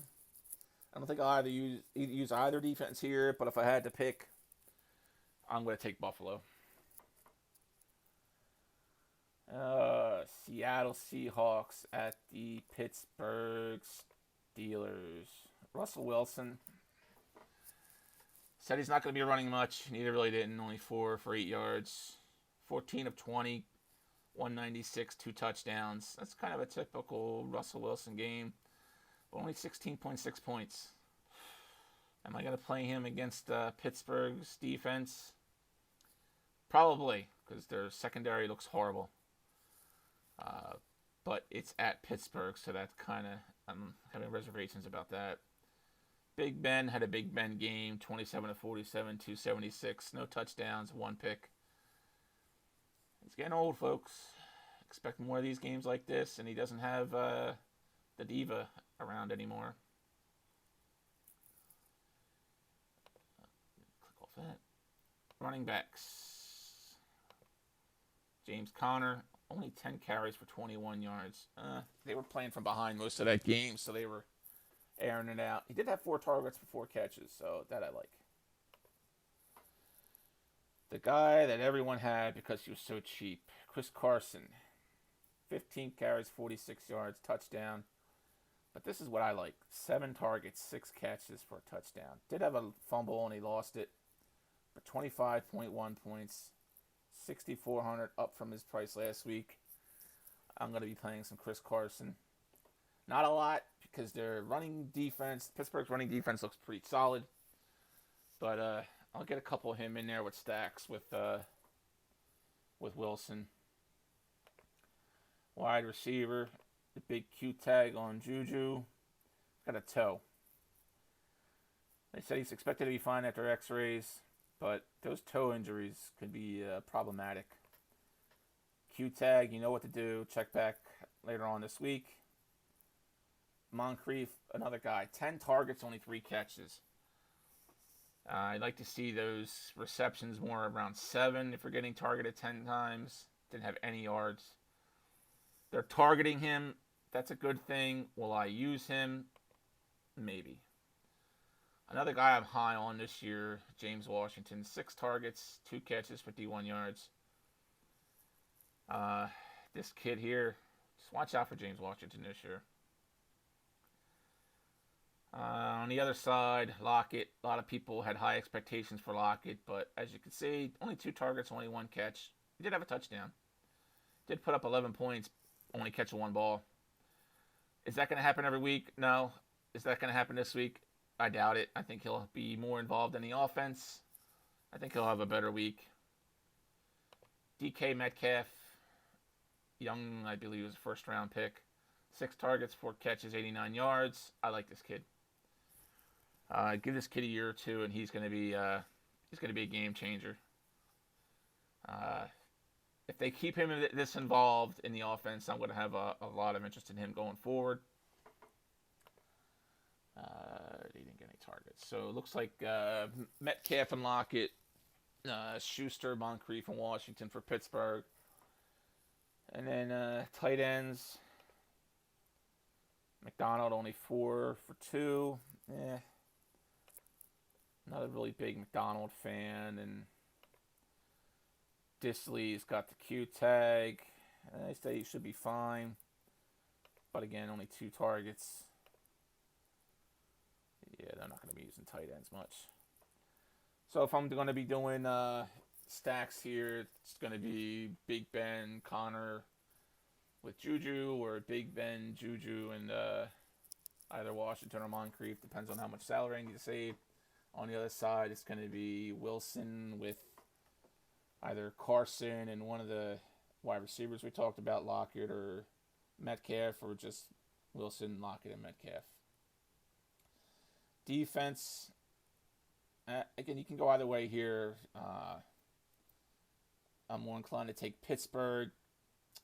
I don't think I'll either use either defense here, but if I had to pick, I'm going to take Buffalo. Seattle Seahawks at the Pittsburgh Steelers. Russell Wilson. Said he's not going to be running much. Neither really didn't. Only 4 for 8 yards. 14 of 20. 196, 2 touchdowns. That's kind of a typical Russell Wilson game. Only 16.6 points. Am I going to play him against Pittsburgh's defense? Probably, because their secondary looks horrible. But it's at Pittsburgh, so that's kind of, I'm having reservations about that. Big Ben had a Big Ben game, 27 of 47, 276, no touchdowns, 1 pick. He's getting old, folks. Expect more of these games like this, and he doesn't have the diva around anymore. Click off that. Running backs. James Conner, only 10 carries for 21 yards. They were playing from behind most of that game, so they were airing it out. He did have 4 targets for 4 catches, so that I like. The guy that everyone had because he was so cheap, Chris Carson. 15 carries, 46 yards, touchdown. But this is what I like. 7 targets, 6 catches for a touchdown. Did have a fumble and he lost it. But 25.1 points. 6,400 up from his price last week. I'm going to be playing some Chris Carson. Not a lot because their running defense, Pittsburgh's running defense looks pretty solid. But I'll get a couple of him in there with stacks with Wilson. Wide receiver, the big Q tag on Juju. Got a toe. They said he's expected to be fine after x-rays, but those toe injuries could be problematic. Q tag, you know what to do. Check back later on this week. Moncrief, another guy. 10 targets, only 3 catches. I'd like to see those receptions more around 7 if we're getting targeted 10 times. Didn't have any yards. They're targeting him. That's a good thing. Will I use him? Maybe. Another guy I'm high on this year, James Washington. 6 targets, 2 catches, 51 yards. This kid here, just watch out for James Washington this year. On the other side, Lockett. A lot of people had high expectations for Lockett, but as you can see, only 2 targets, only 1 catch. He did have a touchdown. Did put up 11 points, only catching 1 ball. Is that going to happen every week? No. Is that going to happen this week? I doubt it. I think he'll be more involved in the offense. I think he'll have a better week. DK Metcalf, young, I believe, was a first-round pick. 6 targets, 4 catches, 89 yards. I like this kid. Give this kid a year or 2, and he's going to be a game changer. If they keep him this involved in the offense, I'm going to have a lot of interest in him going forward. He didn't get any targets. So it looks like Metcalf and Lockett, Schuster, Moncrief, and Washington for Pittsburgh. And then tight ends, McDonald only 4 for 2. Not a really big McDonald fan. And Disley's got the Q tag. I say he should be fine. But again, only 2 targets. Yeah, they're not going to be using tight ends much. So if I'm going to be doing stacks here, it's going to be Big Ben, Connor with Juju, or Big Ben, Juju, and either Washington or Moncrief. Depends on how much salary I need to save. On the other side, it's going to be Wilson with either Carson and one of the wide receivers we talked about, Lockett or Metcalf, or just Wilson, Lockett, and Metcalf. Defense, again, you can go either way here. I'm more inclined to take Pittsburgh.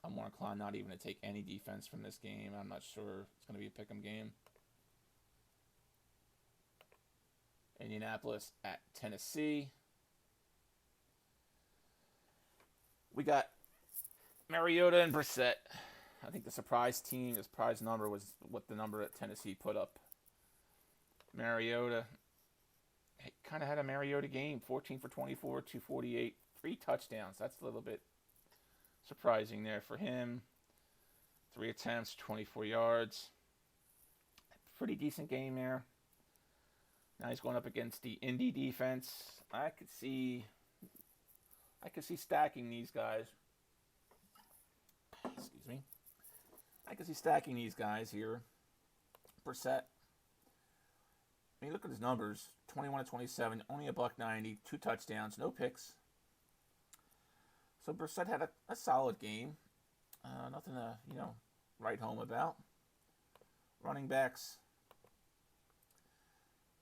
I'm more inclined not even to take any defense from this game. I'm not sure it's going to be a pick'em game. Indianapolis at Tennessee. We got Mariota and Brissett. I think the surprise team, the surprise number was what the number that Tennessee put up. Mariota kind of had a Mariota game. 14 for 24, 248, 3 touchdowns. That's a little bit surprising there for him. 3 attempts, 24 yards. Pretty decent game there. Now he's going up against the Indy defense. I could see stacking these guys. Excuse me. I could see stacking these guys here. Brissett. I mean, look at his numbers: 21 to 27, only a $1.90, 2 touchdowns, no picks. So Brissett had a solid game. Nothing to write home about. Running backs.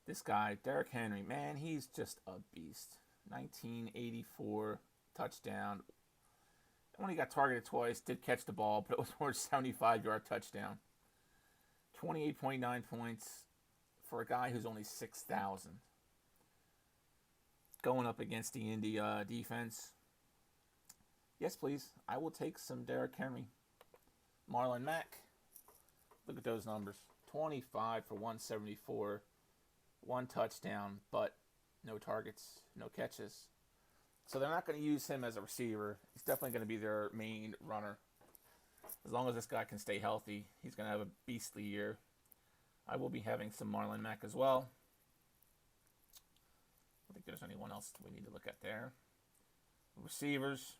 This guy, Derrick Henry, man, he's just a beast. 1984 touchdown. Only got targeted twice, did catch the ball, but it was more 75-yard touchdown. 28.9 points for a guy who's only 6,000. Going up against the Indy defense. Yes, please. I will take some Derrick Henry. Marlon Mack. Look at those numbers. 25 for 174. 1 touchdown, but no targets, no catches. So they're not going to use him as a receiver. He's definitely going to be their main runner. As long as this guy can stay healthy, he's going to have a beastly year. I will be having some Marlon Mack as well. I don't think there's anyone else we need to look at there. Receivers.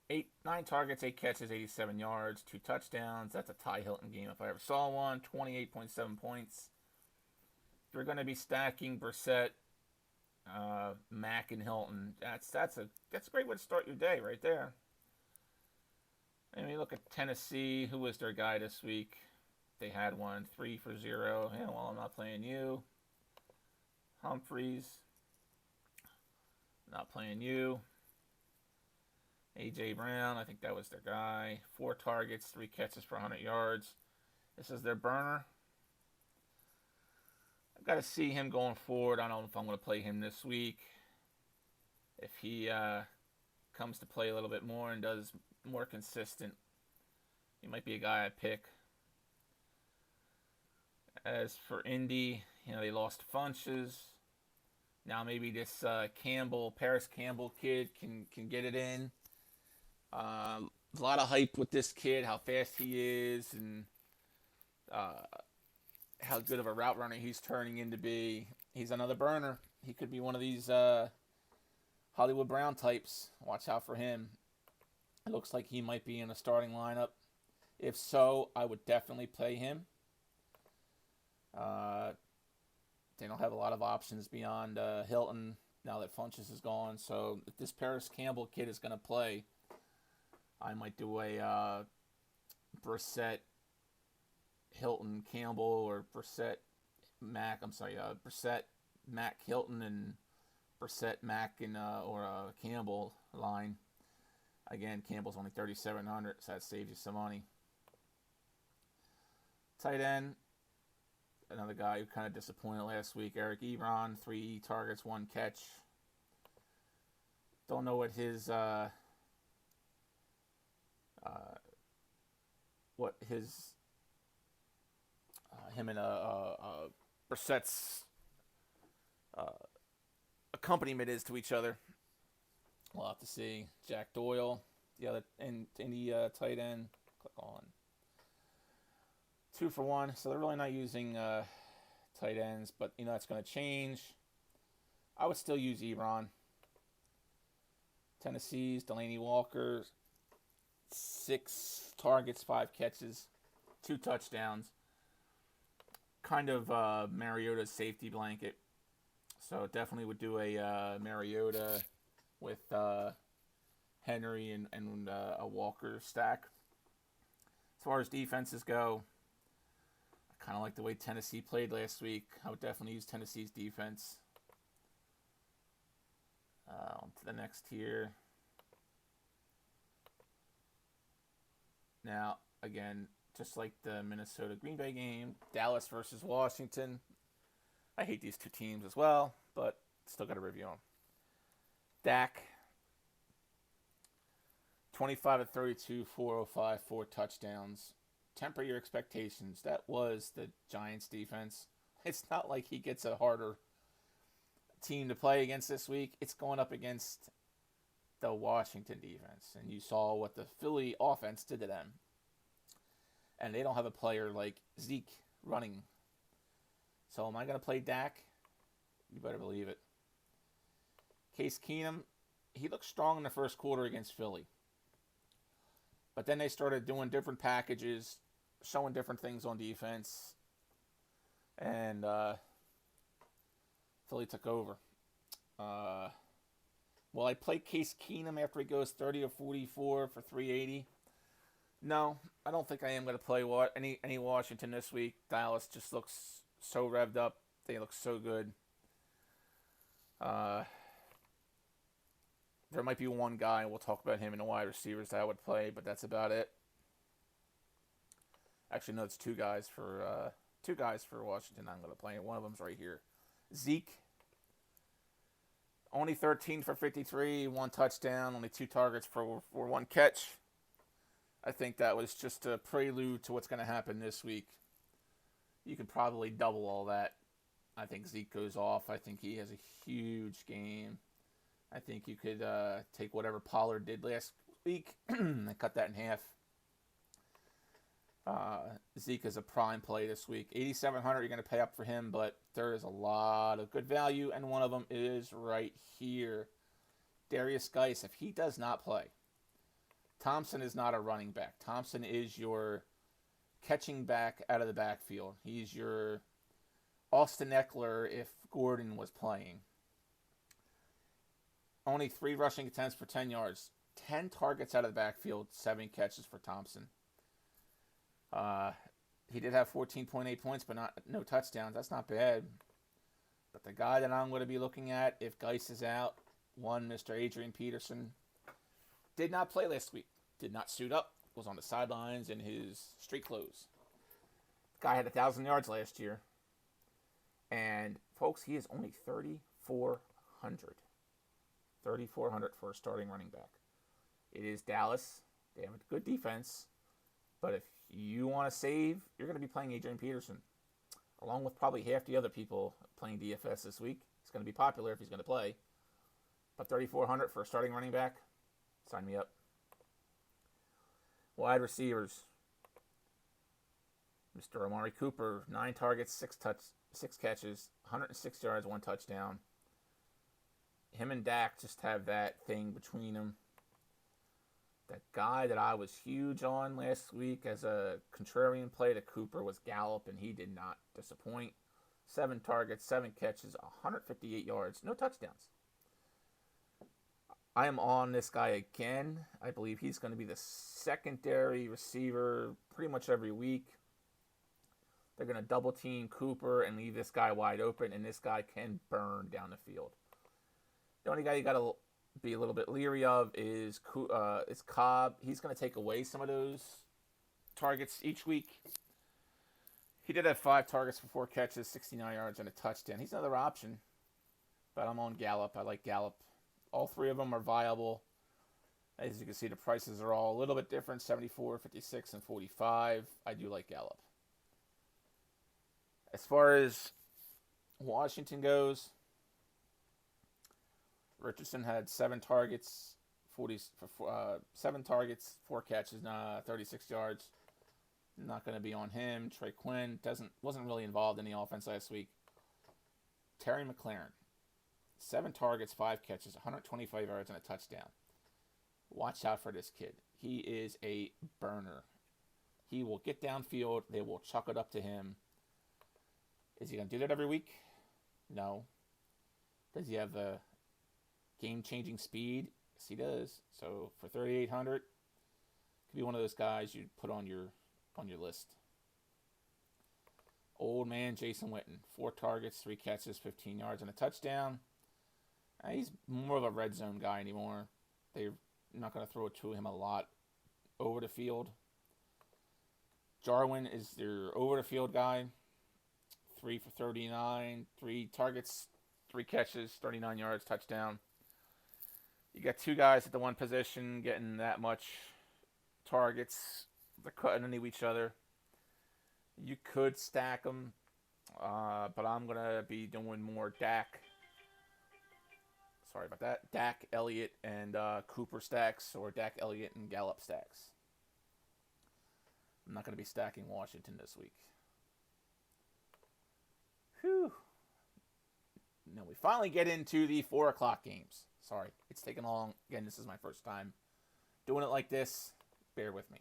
9 targets, 8 catches, 87 yards, 2 touchdowns. That's a Ty Hilton game if I ever saw one. 28.7 points. If you're going to be stacking Brissett, Mack, and Hilton, that's a great way to start your day right there. And we look at Tennessee. Who was their guy this week? They had one, 3 for 0. Yeah, well, I'm not playing you. Humphreys. Not playing you. A.J. Brown, I think that was their guy. 4 targets, 3 catches for 100 yards. This is their burner. I've got to see him going forward. I don't know if I'm going to play him this week. If he comes to play a little bit more and does more consistent, he might be a guy I pick. As for Indy, they lost Funches. Now maybe this Paris Campbell kid can get it in. A lot of hype with this kid, how fast he is, and how good of a route runner he's turning into be. He's another burner. He could be one of these Hollywood Brown types. Watch out for him. It looks like he might be in a starting lineup. If so, I would definitely play him. They don't have a lot of options beyond Hilton now that Funches is gone. So if this Paris Campbell kid is going to play, I might do a Brissett, Hilton, Campbell, or Brissett, Mack. Brissett, Mack, Hilton, and Brissett, Mack, and or a Campbell line. Again, Campbell's only 3,700, so that saves you some money. Tight end, another guy who kind of disappointed last week, Eric Ebron, 3 targets, 1 catch. Don't know what his him and Brissett's accompaniment is to each other. We'll have to see. Jack Doyle, the other Indy tight end. Click on 2 for 1. So they're really not using tight ends, but that's going to change. I would still use Ebron. Tennessee's Delaney Walker, 6 targets, 5 catches, 2 touchdowns. Kind of Mariota's safety blanket. So definitely would do a Mariota with Henry and a Walker stack. As far as defenses go, I kind of like the way Tennessee played last week. I would definitely use Tennessee's defense. On to the next here. Now, again, just like the Minnesota-Green Bay game, Dallas versus Washington. I hate these two teams as well, but still got to review them. Dak, 25 to 32, 405, 4 touchdowns. Temper your expectations. That was the Giants defense. It's not like he gets a harder team to play against this week. It's going up against the Washington defense. And you saw what the Philly offense did to them. And they don't have a player like Zeke running So am I going to play Dak? You better believe it. Case Keenum, he looked strong in the first quarter against Philly. But then they started doing different packages, showing different things on defense. And Philly took over. Will I play Case Keenum after he goes 30 or 44 for 380? No, I don't think I am going to play any Washington this week. Dallas just looks so revved up. They look so good. There might be one guy, we'll talk about him in the wide receivers that I would play, but that's about it. Actually, no, it's two guys for Washington I'm going to play. One of them's right here. Zeke. Only 13 for 53, 1 touchdown, only 2 targets for 1 catch. I think that was just a prelude to what's going to happen this week. You could probably double all that. I think Zeke goes off. I think he has a huge game. I think you could take whatever Pollard did last week and cut that in half. Zeke is a prime play this week. 8,700, you're going to pay up for him, but there is a lot of good value, and one of them is right here. Darius Geis, if he does not play, Thompson is not a running back. Thompson is your catching back out of the backfield. He's your Austin Eckler if Gordon was playing. Only 3 rushing attempts for 10 yards. 10 targets out of the backfield, 7 catches for Thompson. He did have 14.8 points, but no touchdowns. That's not bad. But the guy that I'm going to be looking at, if Geis is out, one, Mr. Adrian Peterson, did not play last week. Did not suit up. Was on the sidelines in his street clothes. The guy had 1,000 yards last year. And, folks, he is only 3,400. 3,400 for a starting running back. It is Dallas. They have a good defense. But if you want to save, you're going to be playing Adrian Peterson. Along with probably half the other people playing DFS this week. It's going to be popular if he's going to play. But 3,400 for a starting running back? Sign me up. Wide receivers. Mr. Amari Cooper, 9 targets, 6 catches, 106 yards, 1 touchdown. Him and Dak just have that thing between them. That guy that I was huge on last week as a contrarian play to Cooper was Gallup, and he did not disappoint. 7 targets, 7 catches, 158 yards, no touchdowns. I am on this guy again. I believe he's going to be the secondary receiver pretty much every week. They're going to double team Cooper and leave this guy wide open, and this guy can burn down the field. The only guy you got to be a little bit leery of is Cobb. He's going to take away some of those targets each week. He did have 5 targets for 4 catches, 69 yards, and a touchdown. He's another option, but I'm on Gallup. I like Gallup. All 3 of them are viable. As you can see, the prices are all a little bit different, 74, 56, and 45. I do like Gallup. As far as Washington goes, Richardson had 7 targets, 7 targets, 4 catches, 36 yards. Not going to be on him. Trey Quinn wasn't really involved in the offense last week. Terry McLaurin, 7 targets, 5 catches, 125 yards, and a touchdown. Watch out for this kid. He is a burner. He will get downfield. They will chuck it up to him. Is he going to do that every week? No. Does he have the game-changing speed? Yes, he does. So for 3,800, could be one of those guys you'd put on your list. Old man Jason Witten, 4 targets, 3 catches, 15 yards, and a touchdown. He's more of a red zone guy anymore. They're not going to throw it to him a lot over the field. Jarwin is their over the field guy. 3 for 39, 3 targets, 3 catches, 39 yards, touchdown. You got 2 guys at the one position getting that much targets. They're cutting into each other. You could stack them, but I'm going to be doing more Dak. Sorry about that. Dak, Elliott, and Cooper stacks, or Dak, Elliott, and Gallup stacks. I'm not going to be stacking Washington this week. Whew. Now we finally get into the 4 o'clock games. Sorry, it's taken long. Again, this is my first time doing it like this. Bear with me.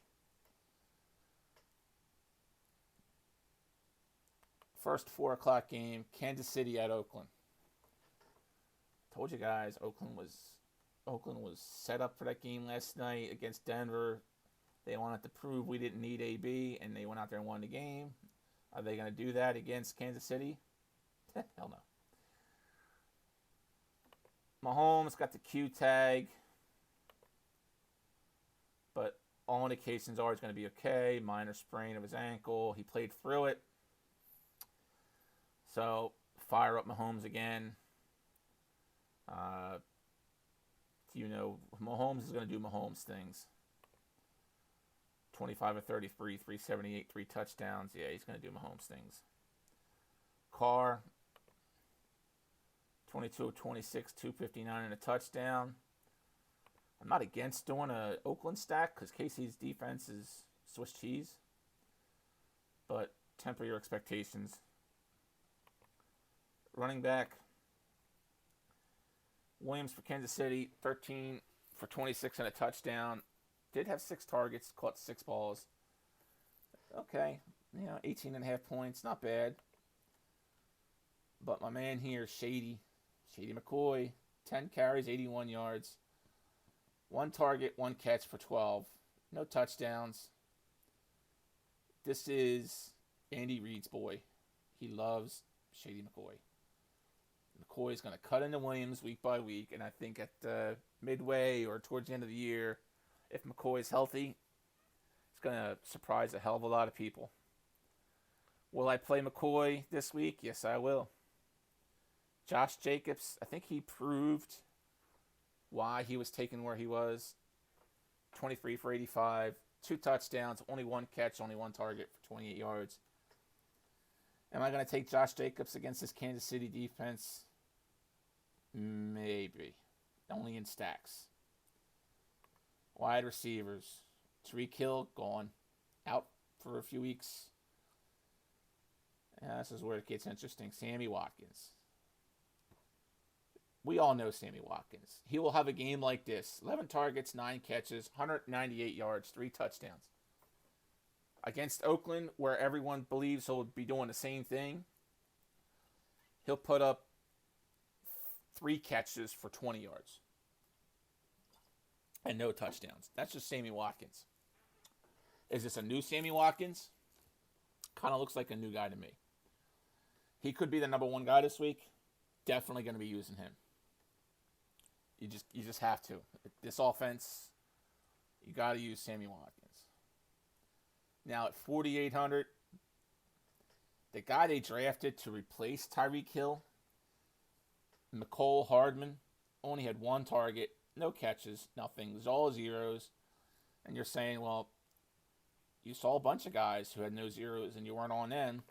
First 4 o'clock game, Kansas City at Oakland. Told you guys, Oakland was set up for that game last night against Denver. They wanted to prove we didn't need AB, and they went out there and won the game. Are they going to do that against Kansas City? Hell no. Mahomes got the Q tag, but all indications are he's going to be okay. Minor sprain of his ankle. He played through it. So, fire up Mahomes again. Mahomes is going to do Mahomes things. 25 of 33, 378, 3 touchdowns. Yeah, he's going to do Mahomes things. Carr, 22 of 26, 259 and a touchdown. I'm not against doing an Oakland stack because KC's defense is Swiss cheese. But temper your expectations. Running back, Williams for Kansas City, 13 for 26 and a touchdown. Did have 6 targets, caught 6 balls. Okay, 18.5 points, not bad. But my man here, Shady McCoy, 10 carries, 81 yards. 1 target, 1 catch for 12. No touchdowns. This is Andy Reid's boy. He loves Shady McCoy. McCoy is going to cut into Williams week by week, and I think at midway or towards the end of the year, if McCoy is healthy, it's going to surprise a hell of a lot of people. Will I play McCoy this week? Yes, I will. Josh Jacobs, I think he proved why he was taken where he was. 23 for 85, 2 touchdowns, only 1 catch, only 1 target for 28 yards. Am I going to take Josh Jacobs against this Kansas City defense? Maybe. Only in stacks. Wide receivers. Tyreek Hill, gone. Out for a few weeks. And this is where it gets interesting. Sammy Watkins. We all know Sammy Watkins. He will have a game like this. 11 targets, 9 catches, 198 yards, 3 touchdowns. Against Oakland, where everyone believes he'll be doing the same thing, he'll put up 3 catches for 20 yards. And no touchdowns. That's just Sammy Watkins. Is this a new Sammy Watkins? Kind of looks like a new guy to me. He could be the number 1 guy this week. Definitely going to be using him. You just have to. This offense, you got to use Sammy Watkins. Now at 4,800, the guy they drafted to replace Tyreek Hill, Mecole Hardman, only had 1 target, no catches, nothing. It was all zeros. And you're saying, well, you saw a bunch of guys who had no zeros and you weren't on them.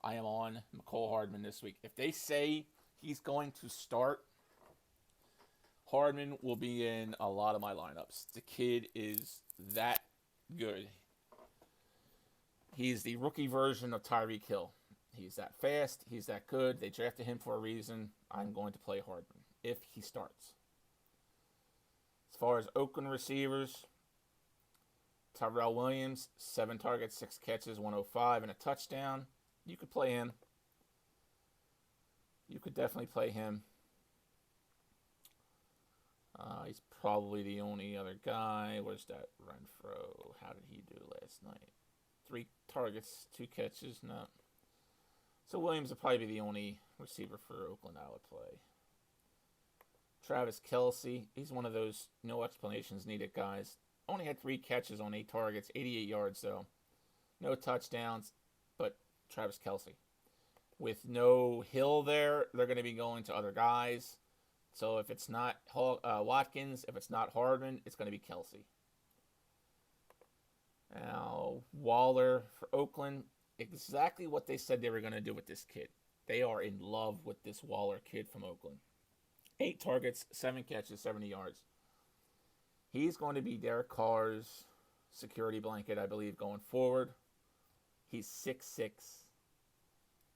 I am on Mecole Hardman this week. If they say he's going to start, Hardman will be in a lot of my lineups. The kid is that good. He's the rookie version of Tyreek Hill. He's that fast. He's that good. They drafted him for a reason. I'm going to play Hardman if he starts. As far as Oakland receivers, Tyrell Williams, 7 targets, 6 catches, 105, and a touchdown. You could play him. You could definitely play him. He's probably the only other guy. Where's that Renfro? How did he do last night? 3 targets, 2 catches. No. So Williams will probably be the only receiver for Oakland I would play. Travis Kelce. He's one of those no explanations needed guys. Only had 3 catches on 8 targets. 88 yards, though. No touchdowns, but Travis Kelce. With no Hill there, they're going to be going to other guys. So if it's not Watkins, if it's not Hardman, it's going to be Kelce. Now, Waller for Oakland, exactly what they said they were going to do with this kid. They are in love with this Waller kid from Oakland. 8 targets, 7 catches, 70 yards. He's going to be Derek Carr's security blanket, I believe, going forward. He's 6'6".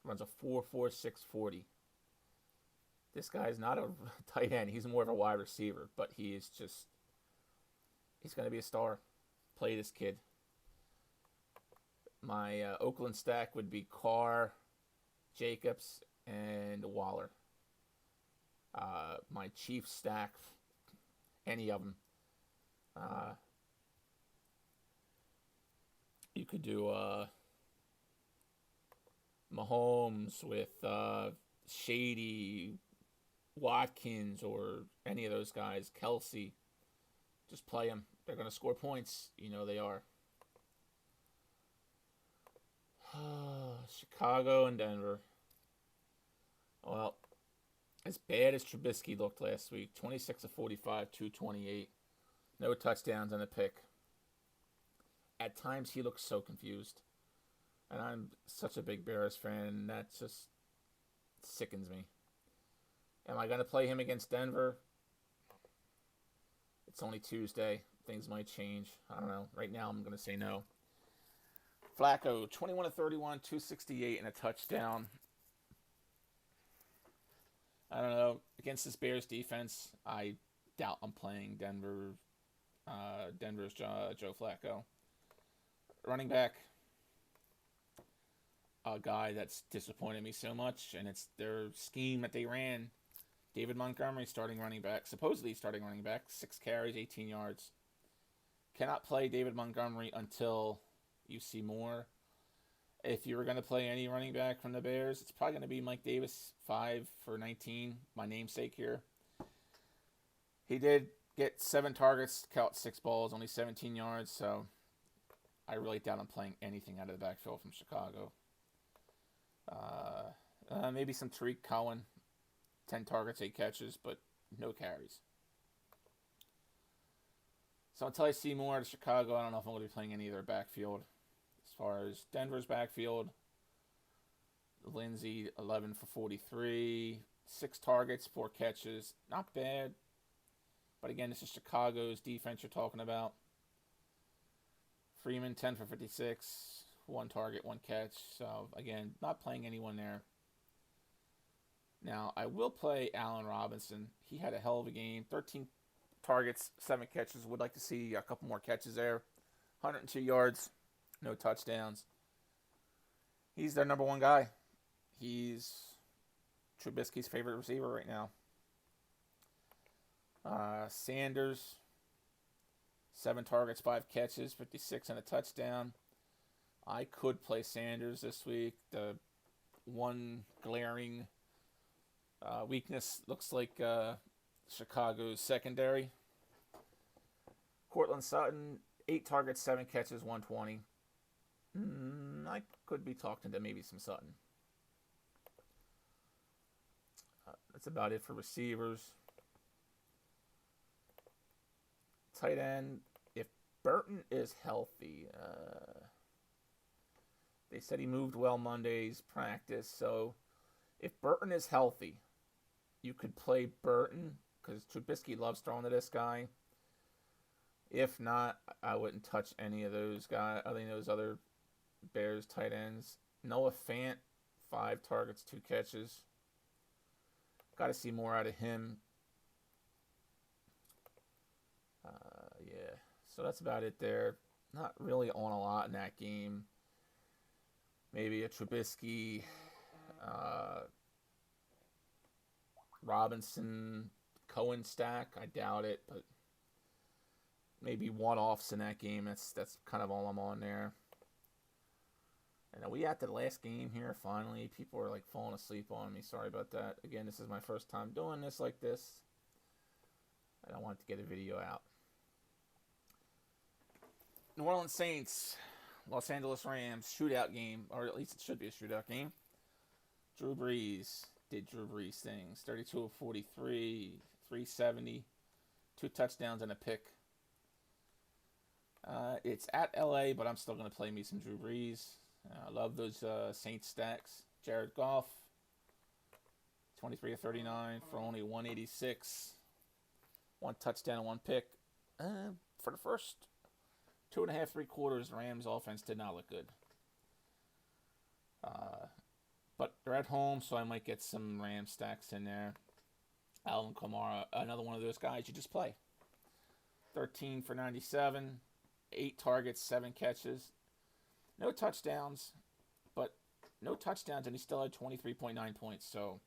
Runs a 4.46 40. This guy's not a tight end. He's more of a wide receiver, but he's going to be a star. Play this kid. My Oakland stack would be Carr, Jacobs, and Waller. My Chiefs stack, any of them. You could do Mahomes with Shady, Watkins, or any of those guys. Kelsey. Just play them. They're going to score points. You know they are. Chicago and Denver. Well, as bad as Trubisky looked last week, 26 of 45, 228. No touchdowns and a pick. At times he looks so confused. And I'm such a big Bears fan, and that just sickens me. Am I going to play him against Denver? It's only Tuesday. Things might change. I don't know. Right now I'm going to say no. Flacco, 21 of 31, 268, and a touchdown. I don't know. Against this Bears defense, I doubt I'm playing Denver's Joe Flacco. Running back, a guy that's disappointed me so much, and it's their scheme that they ran. David Montgomery, supposedly starting running back, 6 carries, 18 yards. Cannot play David Montgomery until you see more. If you were going to play any running back from the Bears, it's probably going to be Mike Davis, 5 for 19, my namesake here. He did get 7 targets, caught 6 balls, only 17 yards, so I really doubt I'm playing anything out of the backfield from Chicago. Maybe some Tariq Cohen, 10 targets, 8 catches, but no carries. So until I see more out of Chicago, I don't know if I'm going to be playing any of their backfield. As far as Denver's backfield, Lindsey, 11 for 43, 6 targets, 4 catches. Not bad. But again, this is Chicago's defense you're talking about. Freeman, 10 for 56, 1 target, 1 catch. So again, not playing anyone there. Now, I will play Allen Robinson. He had a hell of a game. 13 targets, 7 catches. Would like to see a couple more catches there. 102 yards, no touchdowns. He's their number 1 guy. He's Trubisky's favorite receiver right now. Sanders, 7 targets, 5 catches, 56 and a touchdown. I could play Sanders this week. The one glaring weakness looks like Chicago's secondary. Cortland Sutton, 8 targets, 7 catches, 120. I could be talking to maybe some Sutton. That's about it for receivers. Tight end, if Burton is healthy, they said he moved well Monday's practice, so if Burton is healthy, you could play Burton because Trubisky loves throwing to this guy. If not, I wouldn't touch any of those guys, those other Bears tight ends. Noah Fant, 5 targets, 2 catches. Got to see more out of him. Yeah, so that's about it there. Not really on a lot in that game. Maybe a Trubisky, Robinson, Cohen stack. I doubt it, but maybe one-offs in that game. That's kind of all I'm on there. And we at the last game here, finally. People are like falling asleep on me. Sorry about that. Again, this is my first time doing this like this. I don't want to get a video out. New Orleans Saints, Los Angeles Rams, shootout game, or at least it should be a shootout game. Drew Brees did Drew Brees things. 32 of 43, 370, 2 touchdowns and a pick. It's at LA, but I'm still going to play me some Drew Brees. I love those Saints stacks. Jared Goff, 23 of 39 for only 186. 1 touchdown and 1 pick. For the first 2.5, 3 quarters, the Rams offense did not look good. But They're at home, so I might get some Ram stacks in there. Alvin Kamara, another one of those guys you just play. 13 for 97, 8 targets, 7 catches. No touchdowns, but no touchdowns, and he still had 23.9 points. So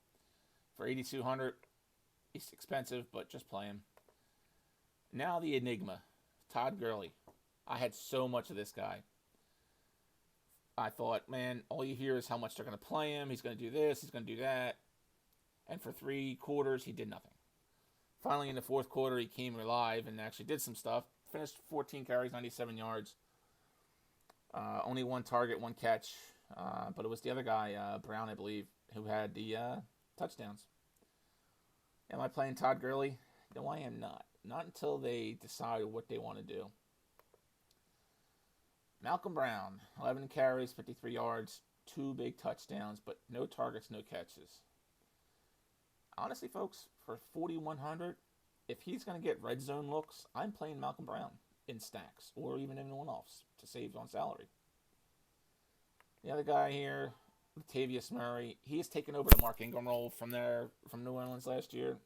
for 8,200, he's expensive, but just play him. Now the enigma, Todd Gurley. I had so much of this guy. I thought, man, all you hear is how much they're going to play him. He's going to do this, he's going to do that. And for 3 quarters, he did nothing. Finally, in the 4th quarter, he came alive and actually did some stuff. Finished 14 carries, 97 yards. Only 1 target, 1 catch. But it was the other guy, Brown, I believe, who had the touchdowns. Am I playing Todd Gurley? No, I am not. Not until they decide what they want to do. Malcolm Brown, 11 carries, 53 yards, 2 big touchdowns, but no targets, no catches. Honestly, folks, for 4,100, if he's going to get red zone looks, I'm playing Malcolm Brown in stacks or even in one-offs to save on salary. The other guy here, Latavius Murray, he has taken over the Mark Ingram role from New Orleans last year.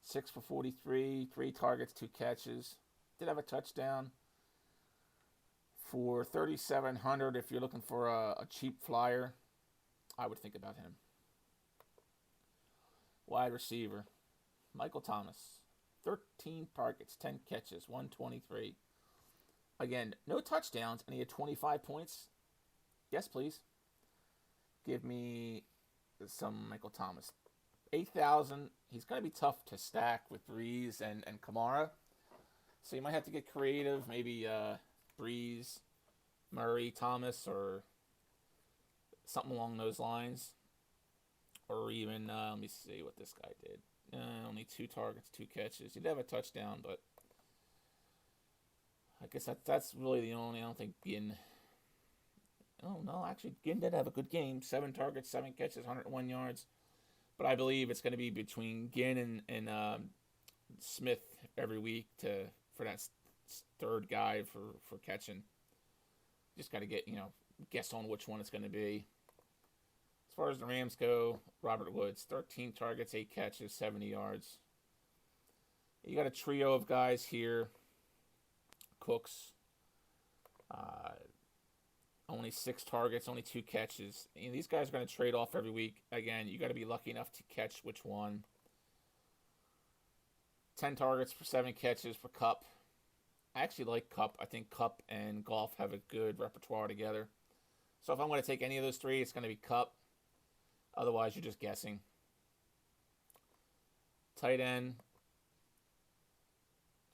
6 for 43, 3 targets, 2 catches. Did have a touchdown. For 3,700, if you're looking for a cheap flyer, I would think about him. Wide receiver, Michael Thomas. 13 targets, 10 catches, 123. Again, no touchdowns, and he had 25 points. Yes, please. Give me some Michael Thomas. 8,000. He's going to be tough to stack with Breeze and Kamara. So you might have to get creative. Maybe Breeze, Murray, Thomas, or something along those lines. Or even, let me see what this guy did. Only 2 targets, 2 catches. He did have a touchdown, but I guess that's really the only. I don't think Ginn. Oh, no, actually, Ginn did have a good game. 7 targets, 7 catches, 101 yards. But I believe it's going to be between Ginn and Smith every week for that third guy for catching. Just got to guess on which one it's going to be. As far as the Rams go, Robert Woods, 13 targets, 8 catches, 70 yards. You got a trio of guys here. Cooks, only 6 targets, only 2 catches. And these guys are going to trade off every week. Again, you got to be lucky enough to catch which one. 10 targets for 7 catches for Kupp. I actually like Kupp. I think Kupp and Goff have a good repertoire together. So if I'm going to take any of those 3, it's going to be Kupp. Otherwise, you're just guessing. Tight end,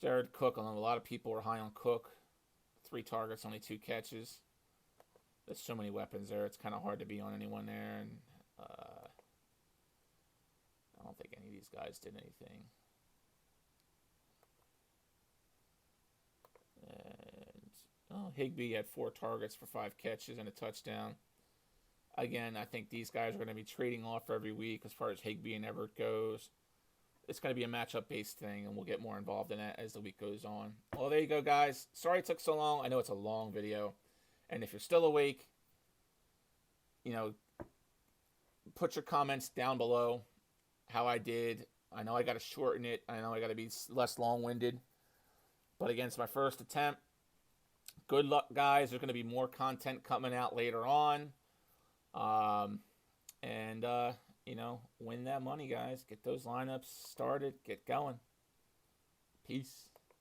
Jared Cook. I know a lot of people are high on Cook. 3 targets, only 2 catches. There's so many weapons there. It's kind of hard to be on anyone there. And I don't think any of these guys did anything. And Higbee had 4 targets for 5 catches and a touchdown. Again, I think these guys are going to be trading off every week as far as Higbee and Everett goes. It's going to be a matchup-based thing, and we'll get more involved in that as the week goes on. Well, there you go, guys. Sorry it took so long. I know it's a long video. And if you're still awake, put your comments down below how I did. I know I got to shorten it. I know I got to be less long-winded. But again, it's my first attempt. Good luck, guys. There's going to be more content coming out later on. Win that money, guys. Get those lineups started. Get going. Peace.